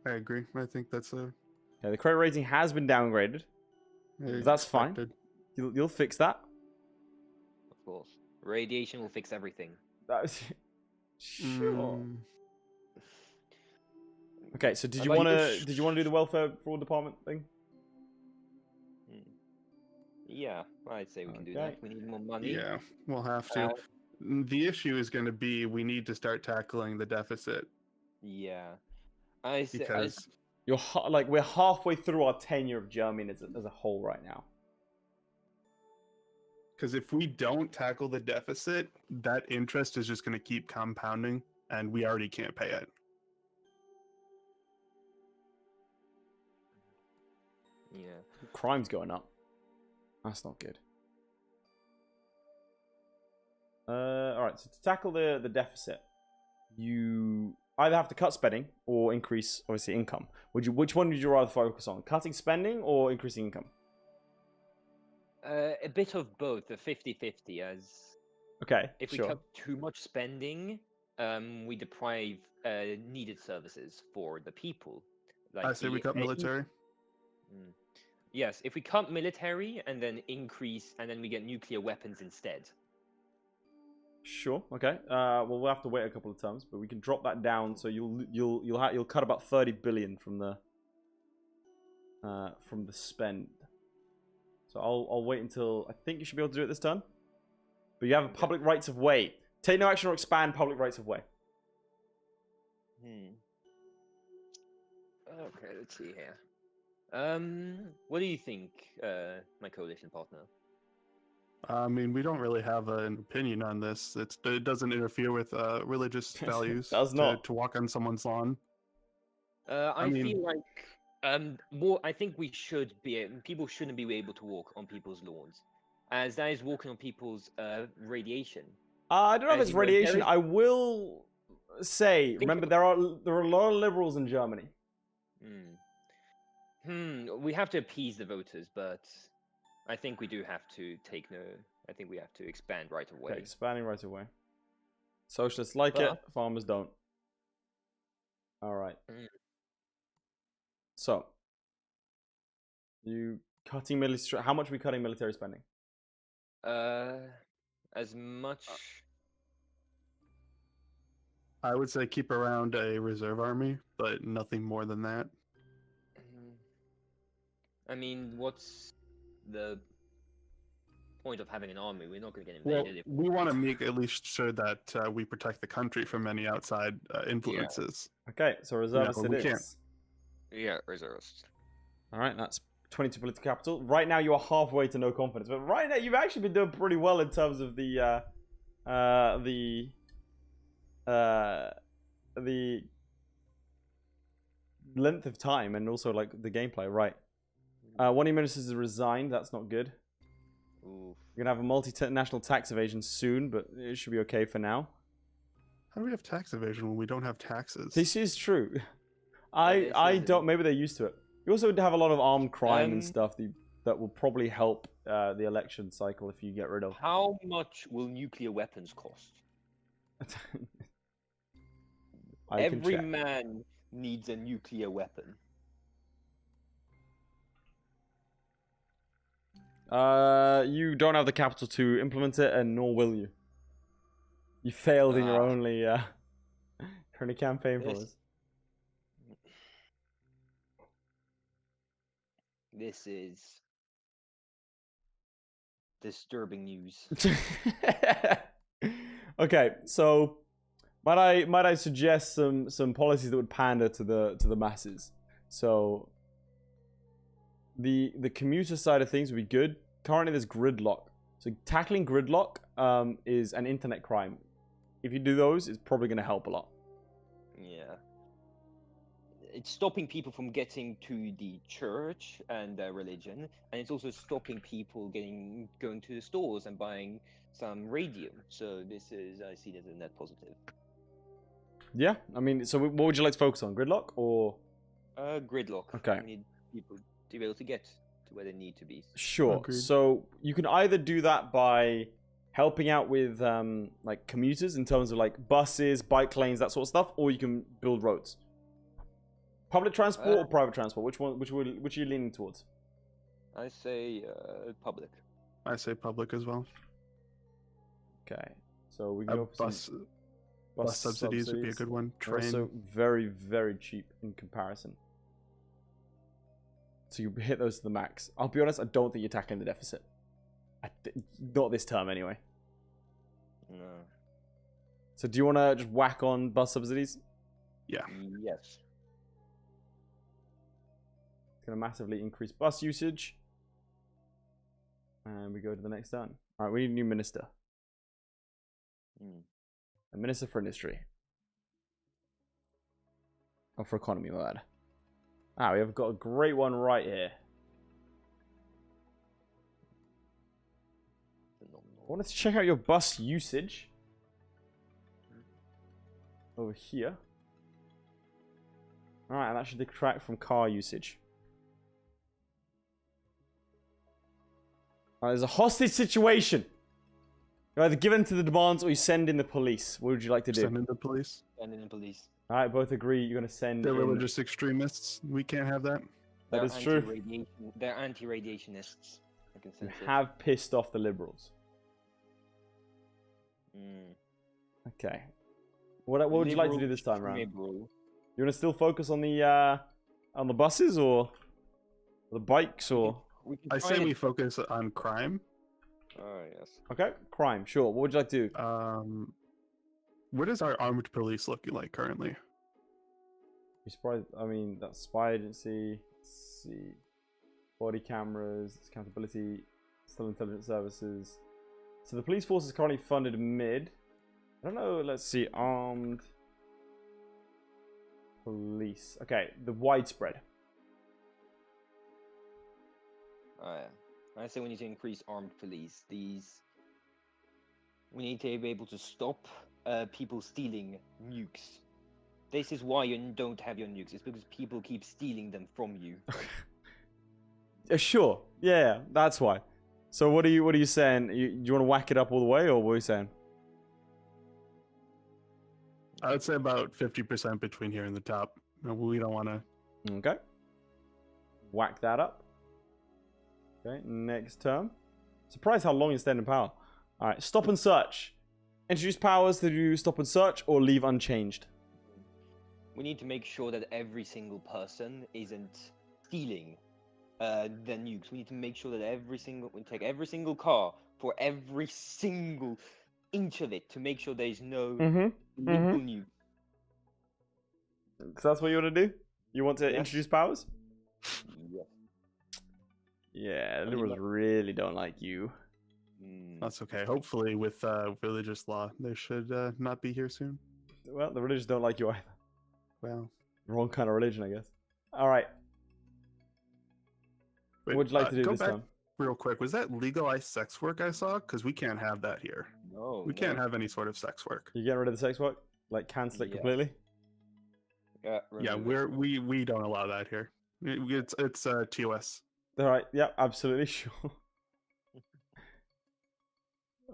H: I agree. I think that's a.
A: Okay, the credit rating has been downgraded. That's fine.
H: expected.
A: You'll fix that.
F: Of course, radiation will fix everything.
A: Sure.
H: Mm,
A: Okay, so did
F: I'd
A: you
F: like
A: want
F: to
A: to do the welfare fraud department thing?
F: Yeah, I'd say we can do
A: Okay.
F: that. We need more money.
H: yeah, we'll have to. The issue is going to be we need to start tackling the deficit
F: Yeah. I say,
H: because
A: You're like we're halfway through our tenure of Germany as a whole right now.
H: if we don't tackle the deficit, that interest is just going to keep compounding, and we already can't pay it.
F: yeah.
A: Crime's going up. That's not good. All right. So to tackle the deficit, you either have to cut spending or increase, obviously, income. Which one would you rather focus on? Cutting spending or increasing income?
F: A bit of both, a 50-50, as
A: Okay,
F: if we
A: sure.
F: cut too much spending, we deprive needed services for the people. Like
H: I say we cut military.
F: Yes, if we cut military and then increase, and then we get nuclear weapons instead.
A: Sure. Okay. Well, we'll have to wait a couple of times, but we can drop that down. So you'll cut about 30 billion from the spend. So I'll wait until I think you should be able to do it this turn. But you have public rights of way. Take no action or expand public rights of way.
F: Okay, let's see here. What do you think, my coalition partner?
H: I mean, we don't really have an opinion on this. It doesn't interfere with religious values.
A: Does not.
H: To walk on someone's lawn.
F: I feel like I think we should be. People shouldn't be able to walk on people's lawns, as that is walking on people's radiation.
A: I don't know if it's radiation. I will say, remember there are a lot of liberals in Germany.
F: We have to appease the voters, but I think we do have to take no. I think we have to expand right away.
A: Okay, expanding right away. Socialists like it, farmers don't. All right. So, you cutting military? How much are we cutting military spending?
F: As much.
H: I would say keep around a reserve army, but nothing more than that.
F: I mean, what's the point of having an army? We're not going to get invaded.
H: Well, we want to make at least sure that we protect the country from any outside influences.
A: Yeah. Okay, so reservists it is.
F: Yeah, reservists.
A: All right, that's 22 political capital. Right now, you are halfway to no confidence, but right now, you've actually been doing pretty well in terms of the length of time and also like the gameplay. Right. One of your ministers has resigned. That's not good.
F: Oof.
A: You're gonna have a multinational tax evasion soon, but it should be okay for now.
H: How do we have tax evasion when we don't have taxes?
A: This is true. I don't. Maybe they're used to it. You also have a lot of armed crime and stuff that will probably help the election cycle if you get rid of.
F: How much will nuclear weapons cost? Every man needs a nuclear weapon.
A: You don't have the capital to implement it, and nor will you. You failed in your only campaign for us.
F: This is disturbing news.
A: Okay, so might I suggest some policies that would pander to the masses? So the commuter side of things would be good. Currently, there's gridlock. So tackling gridlock is an internet crime. If you do those, it's probably going to help a lot.
F: Yeah. It's stopping people from getting to the church and their religion, and it's also stopping people going to the stores and buying some radium. So this is, I see it as a net positive.
A: Yeah, I mean, so what would you like to focus on? Gridlock or?
F: Gridlock.
A: Okay.
F: We need people to be able to get to where they need to be.
A: Sure. Agreed. So you can either do that by helping out with like commuters in terms of like buses, bike lanes, that sort of stuff, or you can build roads. Public transport or private transport? Which are you leaning towards?
F: I say public.
H: I say public as well.
A: Okay, so we go for
H: bus subsidies would be a good one. Train.
A: Also very, very cheap in comparison. So you hit those to the max. I'll be honest, I don't think you're tackling the deficit. Not this term, anyway.
F: No.
A: So do you want to just whack on bus subsidies?
H: Yeah.
F: Yes.
A: It's going to massively increase bus usage. And we go to the next turn. Alright, we need a new minister. A minister for industry. Or for economy, my bad. Ah, we have got a great one right here. I wanted to check out your bus usage. Over here. All right, and that should detract from car usage. All right, there's a hostage situation. You either give in to the demands or you send in the police. What would you like to do?
H: Send in the police.
F: And in the police.
A: All right, both agree you're going to send
H: They're
A: in...
H: religious extremists. We can't have that.
A: That is true.
F: They're anti-radiationists. I can
A: You
F: sense it.
A: have pissed off the liberals.
F: Mm.
A: Okay. What would you like to do this time around?
F: Liberal.
A: You want to still focus on the buses or the bikes or?
H: I say we focus on crime.
F: Oh yes.
A: Okay, crime. Sure. What would you like to do?
H: What is our armed police looking like currently?
A: You surprised? I mean, that's spy agency. Let's see, body cameras, accountability, still intelligence services. So the police force is currently funded mid. I don't know. Let's see, armed police. Okay, the widespread.
F: Oh yeah. I say we need to increase armed police. We need to be able to stop people stealing nukes. This is why you don't have your nukes. It's because people keep stealing them from you.
A: Sure. Yeah, that's why. So what are you saying? Do you want to whack it up all the way, or what are you saying?
H: I would say about 50% between here and the top. No, we don't want to.
A: Okay. Whack that up. Okay, next term. Surprised how long you stand in power. Alright, stop and search. Introduce powers to do stop and search or leave unchanged.
F: We need to make sure that every single person isn't stealing the nukes. We need to make sure that we take every single car for every single inch of it to make sure there's no illegal nuke.
A: So that's what you want to do? You want to introduce powers?
F: Yes.
A: Yeah, the liberals really don't like you.
H: That's okay. Hopefully, with religious law, they should not be here soon.
A: Well, the religious don't like you either.
H: Well,
A: wrong kind of religion, I guess. All right.
H: Wait,
A: what would you like to do
H: go
A: this
H: back
A: time?
H: Real quick, was that legalized sex work I saw? Because we can't have that here.
F: No,
H: we can't have any sort of sex work.
A: You getting rid of the sex work? Like cancel it completely?
H: Yeah, we don't allow that here. It's TOS.
A: All right. Yeah, absolutely sure.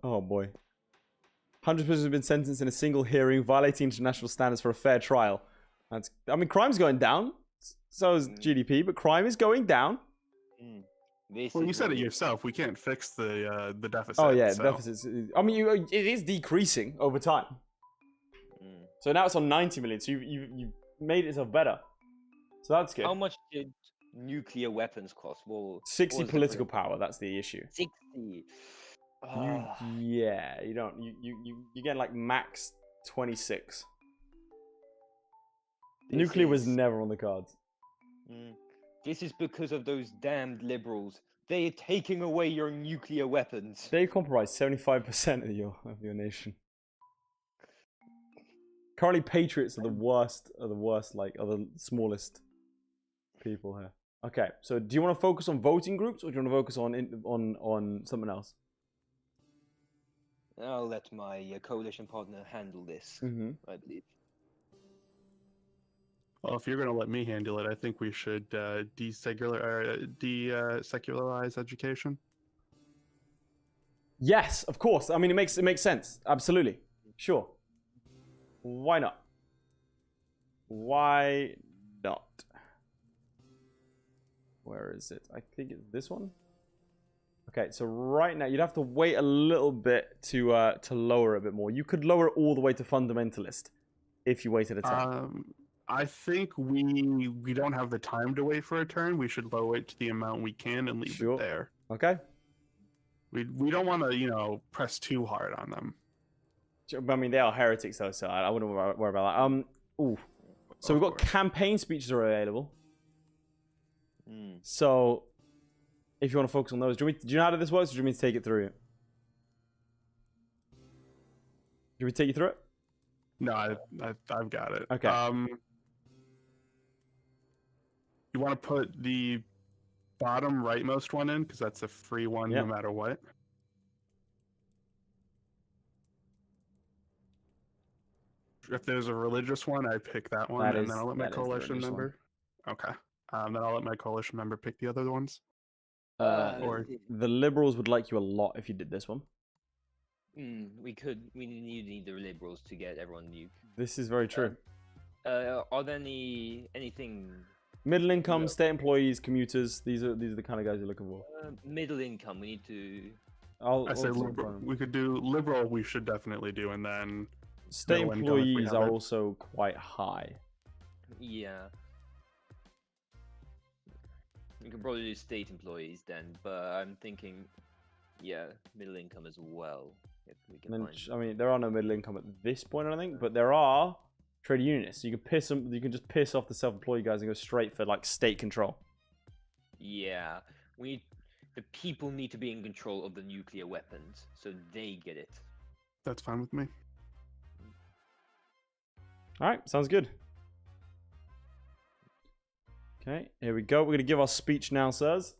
A: Oh boy. 100 prisoners have been sentenced in a single hearing, violating international standards for a fair trial. I mean, crime's going down. So is GDP, but crime is going down.
H: Well, you said it yourself. We can't fix the deficit.
A: Oh yeah,
H: so.
A: deficits. I mean, it is decreasing over time. So now it's on 90 million. So you made it yourself better. So that's good.
F: How much did nuclear weapons cost? Well,
A: 60 political power. That's the issue.
F: 60.
A: Yeah, you don't. You get like max 26. Nuclear was never on the cards.
F: This is because of those damned liberals. They are taking away your nuclear weapons.
A: They comprise 75% of your nation. Currently, patriots are the worst. Are the smallest people here. Okay, so do you want to focus on voting groups, or do you want to focus on something else?
F: I'll let my coalition partner handle this. I believe.
H: Well, if you're going to let me handle it, I think we should desecularize education.
A: Yes, of course. I mean, it makes sense. Absolutely, sure. Why not? Why not? Where is it? I think it's this one. Okay, so right now you'd have to wait a little bit to lower it a bit more. You could lower it all the way to fundamentalist if you waited a turn.
H: I think we don't have the time to wait for a turn. We should lower it to the amount we can and leave it there.
A: Okay.
H: We don't want to press too hard on them.
A: I mean, they are heretics though, so I wouldn't worry about that. Ooh. So we've got campaign speeches are available. So if you want to focus on those, do you know how this works, or do you want me to take it through? Do we take you through it?
H: No, I've got it.
A: Okay.
H: You want to put the bottom rightmost one in, because that's a free one no matter what. If there's a religious one, I pick that one,
A: That
H: and
A: is-
H: then I'll let my
A: that is the
H: coalition
A: religious one.
H: member. Okay. Then I'll let my coalition member pick the other ones. Or-
A: The liberals would like you a lot if you did this one.
F: We could. We need the liberals to get everyone nuked.
A: This is very true.
F: Are there anything
A: Middle income,
F: No.
A: state employees, commuters. These are the kind of guys you're looking for.
F: middle income? We need to.
H: I say liberal. We could do liberal. We should definitely do, and then
A: State
H: middle income if we
A: employees
H: have
A: are
H: it.
A: also quite high.
F: Yeah. We can probably do state employees then, but I'm thinking, yeah, middle income as well. If we can
A: And
F: find.
A: then, I mean, there are no middle income at this point, I don't think, but there are trade unionists. So you can piss them. You can just piss off the self-employed guys and go straight for like state control.
F: Yeah, the people need to be in control of the nuclear weapons, so they get it.
H: That's fine with me.
A: All right, sounds good. Okay, here we go. We're gonna give our speech now, sirs.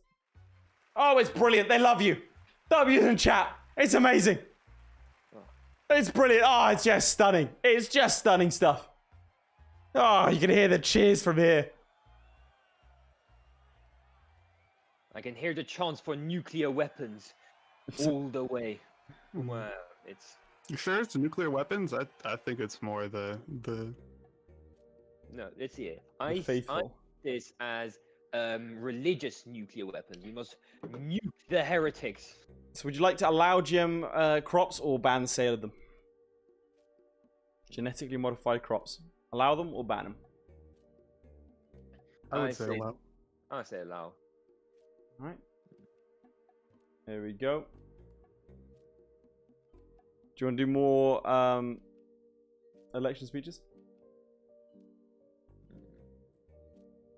A: Oh, it's brilliant. They love you. W's in chat. It's amazing. It's brilliant. Oh, it's just stunning. It's just stunning stuff. Oh, you can hear the cheers from here.
F: I can hear the chants for nuclear weapons all the way. Wow, it's
H: You sure it's nuclear weapons? I think it's more the
F: no. Let's see it.
A: The
F: I
A: faithful.
F: this as religious nuclear weapons. We must nuke the heretics.
A: So would you like to allow GM crops or ban the sale of them? Genetically modified crops. Allow them or ban them?
H: I would say allow.
F: I say allow.
A: Alright. There we go. Do you want to do more election speeches?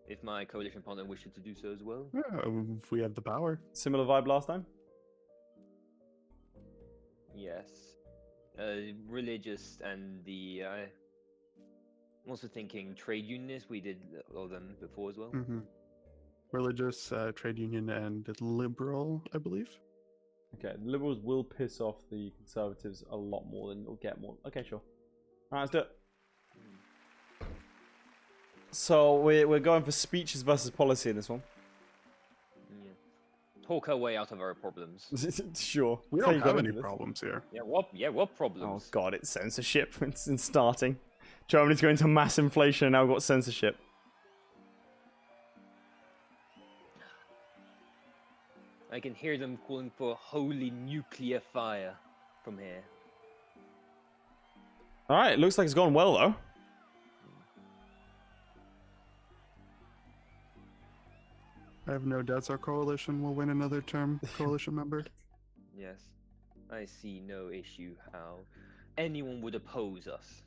F: If my coalition partner wishes to do so as well.
H: Yeah, if we have the power.
A: Similar vibe last time?
F: Yes. Religious and the. I'm also thinking trade unionists. We did all them before as well.
H: Mm-hmm. Religious, trade union, and liberal, I believe.
A: Okay, the Liberals will piss off the Conservatives a lot more than you'll get more. Okay, sure. Alright, let's do it. So we're going for speeches versus policy in this one.
F: Yeah. Talk our way out of our problems.
A: Sure.
H: We
A: That's how
H: don't
A: you go
H: have
A: into
H: any
A: this.
H: problems here.
F: Yeah. What? Yeah. What
A: Oh
F: problems?
A: god, it's censorship. It's in starting. Germany's going to mass inflation and now we've got censorship.
F: I can hear them calling for holy nuclear fire from here.
A: Alright, looks like it's gone well though.
H: I have no doubts our coalition will win another term coalition member.
F: Yes. I see no issue how anyone would oppose us.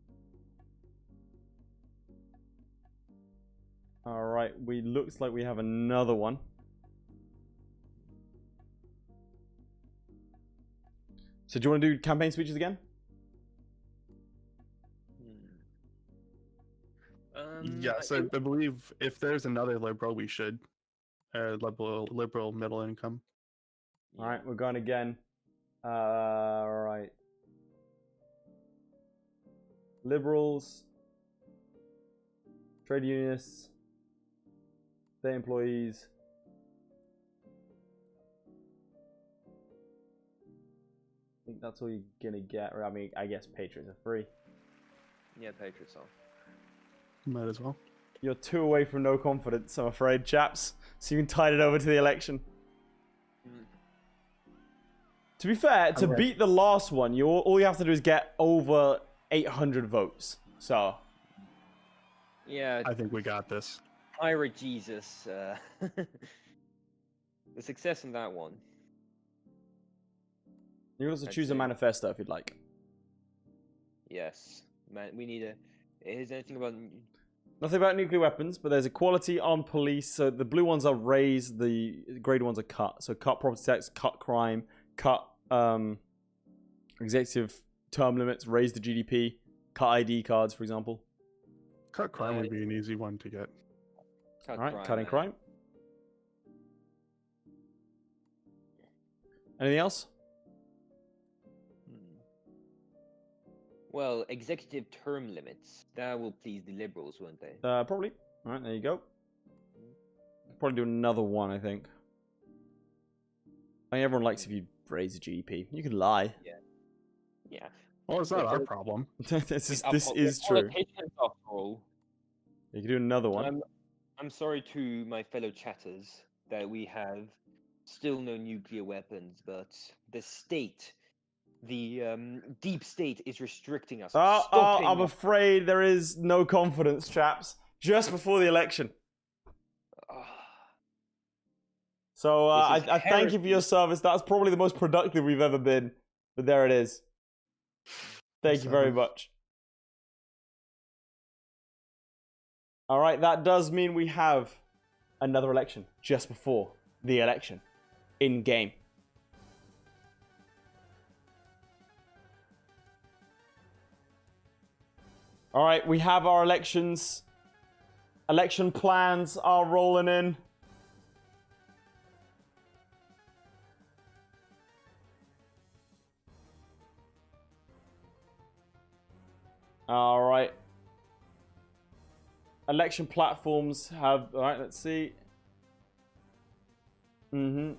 A: Alright, looks like we have another one. So do you want to do campaign speeches again?
H: Yes, I believe if there's another liberal, we should. Liberal middle income.
A: Alright, we're going again. Alright. Liberals. Trade unionists. State employees. I think that's all you're gonna get. I mean, I guess Patriots are free.
F: Yeah, Patriots off.
H: Might as well.
A: You're 2 away from no confidence, I'm afraid, chaps. So you can tide it over to the election. To be fair, to beat the last one, all you have to do is get over 800 votes. So.
F: Yeah.
H: I think we got this.
F: Pirate Jesus. The success in that one.
A: You can also
F: I'd
A: choose a
F: say-
A: manifesto if you'd like.
F: Yes. Man, we need a. Is there anything about?
A: Nothing about nuclear weapons, but there's equality, armed police. So the blue ones are raised, the grey ones are cut. So cut property tax, cut crime, cut executive term limits, raise the GDP, cut ID cards, for example.
H: Cut crime would be an easy one to get.
A: All right, cutting crime. Anything else?
F: Well, executive term limits. That will please the liberals, won't they?
A: Probably. All right, there you go. Probably do another one, I think. I mean, everyone likes if you raise the GDP. You can lie.
F: Yeah.
H: Well, it's not our problem.
A: this is true.
F: Politicians, after all.
A: You can do another one.
F: I'm sorry to my fellow chatters that we have still no nuclear weapons, but the state, the deep state, is restricting us.
A: I'm afraid there is no confidence, chaps. Just before the election. So I thank you for your service. That's probably the most productive we've ever been. But there it is. Thank you very much. All right, that does mean we have another election just before the election in game. All right, we have our elections. Election plans are rolling in. All right. Election platforms have... All right, let's see. Okay,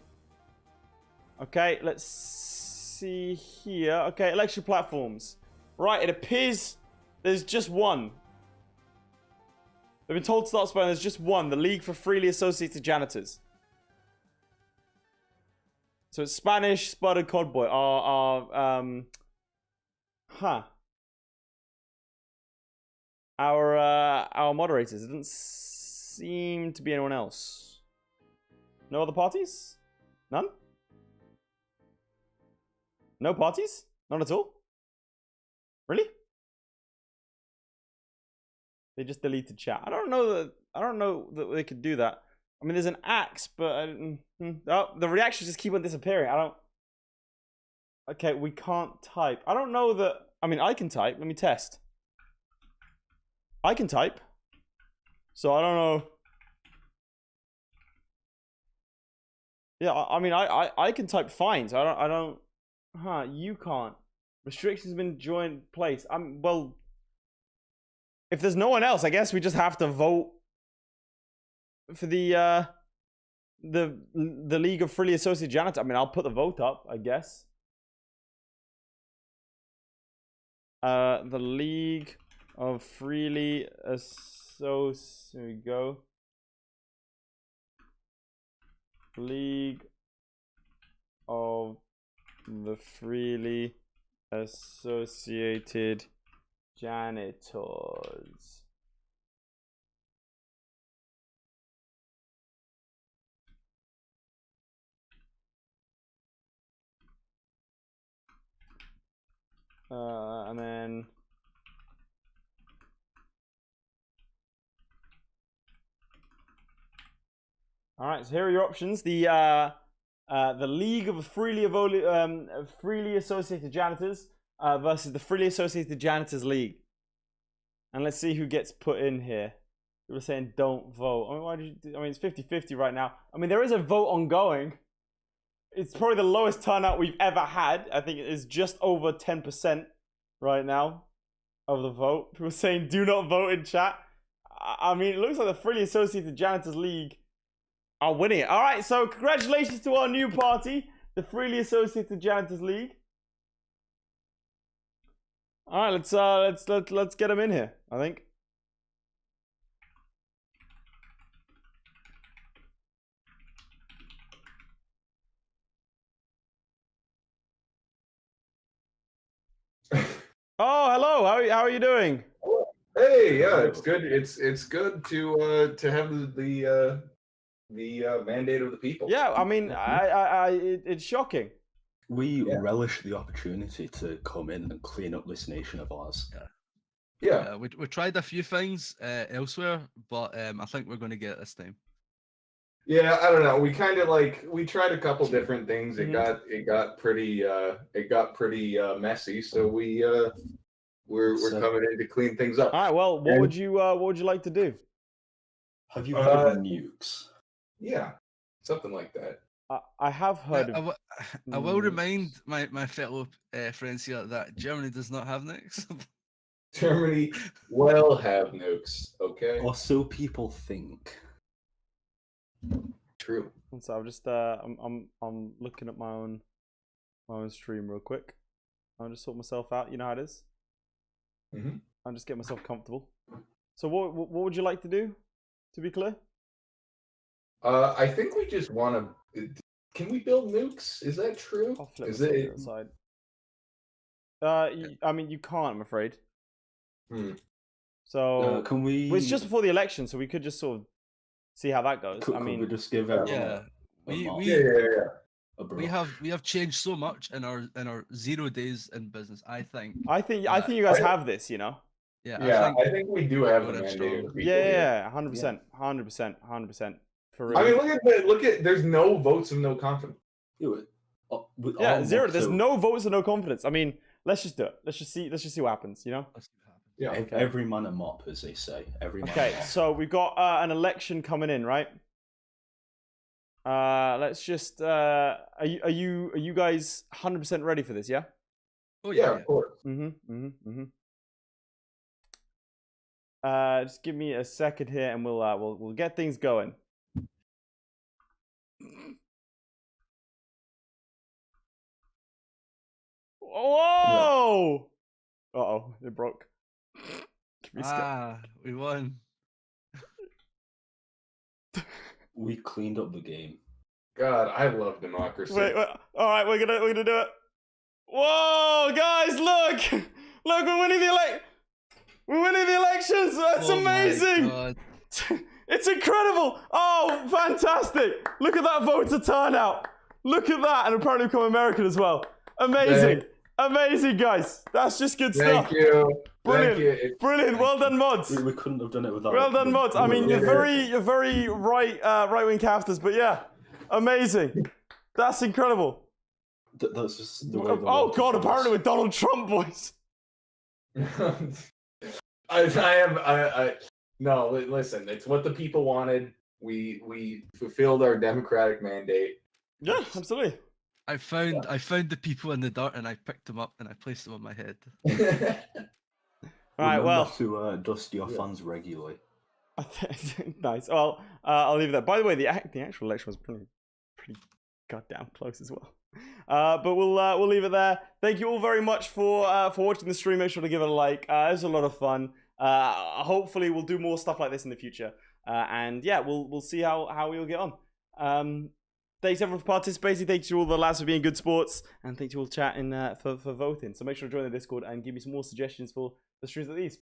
A: let's see here. Okay, election platforms. Right, it appears there's just one. They've been told to start spelling. There's just one. The League for Freely Associated Janitors. So it's Spanish, Spud, and Codboy are our moderators. It doesn't seem to be anyone else. No other parties? None? No parties? None at all? Really? They just deleted chat. I don't know that they could do that. I mean, there's an axe, but oh, the reactions just keep on disappearing. Okay, we can't type. I don't know that. I mean, I can type. Let me test. I can type. So I don't know. Yeah, I mean, I can type fine. So I don't. You can't. Restrictions have been joined place. Well. If there's no one else, I guess we just have to vote for the League of Freely Associated Janitors. I mean, I'll put the vote up, I guess. The League of Freely Associated. Here we go. League of the Freely Associated Janitors. And then all right, so here are your options. The League of Freely Associated Janitors versus the Freely Associated Janitors League. And let's see who gets put in here. People are saying don't vote. I mean, why did you do, I mean, it's 50-50 right now. I mean, there is a vote ongoing. It's probably the lowest turnout we've ever had. I think it is just over 10% right now of the vote. People are saying do not vote in chat. I mean, it looks like the Freely Associated Janitors League are winning it. All right, so congratulations to our new party, the Freely Associated Janitors League. All right, let's get them in here, I think. Oh, hello. How are you doing?
I: Hey, yeah, it's good. It's good to have the mandate of the people.
A: Yeah, I mean, it's shocking.
J: We relish the opportunity to come in and clean up this nation of ours.
D: Yeah. We tried a few things elsewhere, but I think we're going to get it this time.
I: Yeah, I don't know. We kind of we tried a couple different things. It got pretty messy. So we're coming in to clean things up.
A: All right. Well, what would you like to do?
J: Have you heard of nukes?
I: Yeah, something like that.
A: I have heard.
D: I will remind my fellow friends here that Germany does not have nukes.
I: Germany will have nukes, okay?
J: Or so people think.
I: True.
A: And so I'm just I'm looking at my own stream real quick. I'll just sort myself out. You know how it is. I'll just get myself comfortable. So what would you like to do? To be clear.
I: I think we just want to. Can we build nukes? Is that true?
A: I'll flip
I: Is
A: myself to
I: it?
A: the side. I mean, you can't. I'm afraid. So
J: can we?
A: Well, it's just before the election, so we could just sort of see how that goes. I mean,
J: we just give everyone
D: Yeah.
J: a
D: We have changed so much in our 0 days in business. I think
A: you guys have this, you know.
D: Yeah.
I: I think we do have a mandate. of the people here.
A: Yeah, 100%, 100%. For real.
I: I mean, look at. There's no votes of no confidence.
A: Yeah, zero. There's no votes and no confidence. I mean, let's just do it. Let's just see what happens. You know.
I: Yeah.
J: Okay. Every man a mop, as they say. Every man.
A: Okay, so we've got an election coming in, right? Let's just. Are you guys 100% ready for this? Yeah.
D: Oh yeah.
I: Of course.
A: Just give me a second here, and we'll get things going. Whoa! Uh-oh, it broke.
D: We won.
J: We cleaned up the game.
I: God, I love democracy.
A: Wait. All right, we're gonna do it. Whoa, guys, look! Look, we're winning the elections. That's amazing. It's incredible. Oh, fantastic! Look at that voter turnout. Look at that, and apparently become American as well. Amazing. Amazing, guys. That's just good stuff.
I: Thank you.
A: Brilliant. Brilliant. Well done, mods.
J: We couldn't have done it without.
A: Well done, mods. I mean, you're very right-wing cafters, but yeah, amazing. That's incredible.
J: That's just the way.
A: Oh God! Apparently, with Donald Trump voice.
I: No. Listen, it's what the people wanted. We fulfilled our democratic mandate.
A: Yeah, absolutely.
D: I found the people in the dirt and I picked them up and I placed them on my head.
A: All right, well,
J: to dust your fans regularly.
A: Nice. Well, I'll leave it there. By the way, the actual election was pretty goddamn close as well. But we'll leave it there. Thank you all very much for watching the stream. Make sure to give it a like. It was a lot of fun. Hopefully, we'll do more stuff like this in the future. And yeah, we'll see how we'll get on. Thanks everyone for participating. Thanks to all the lads for being good sports, and thanks to all chatting for voting. So make sure to join the Discord and give me some more suggestions for the streams like these.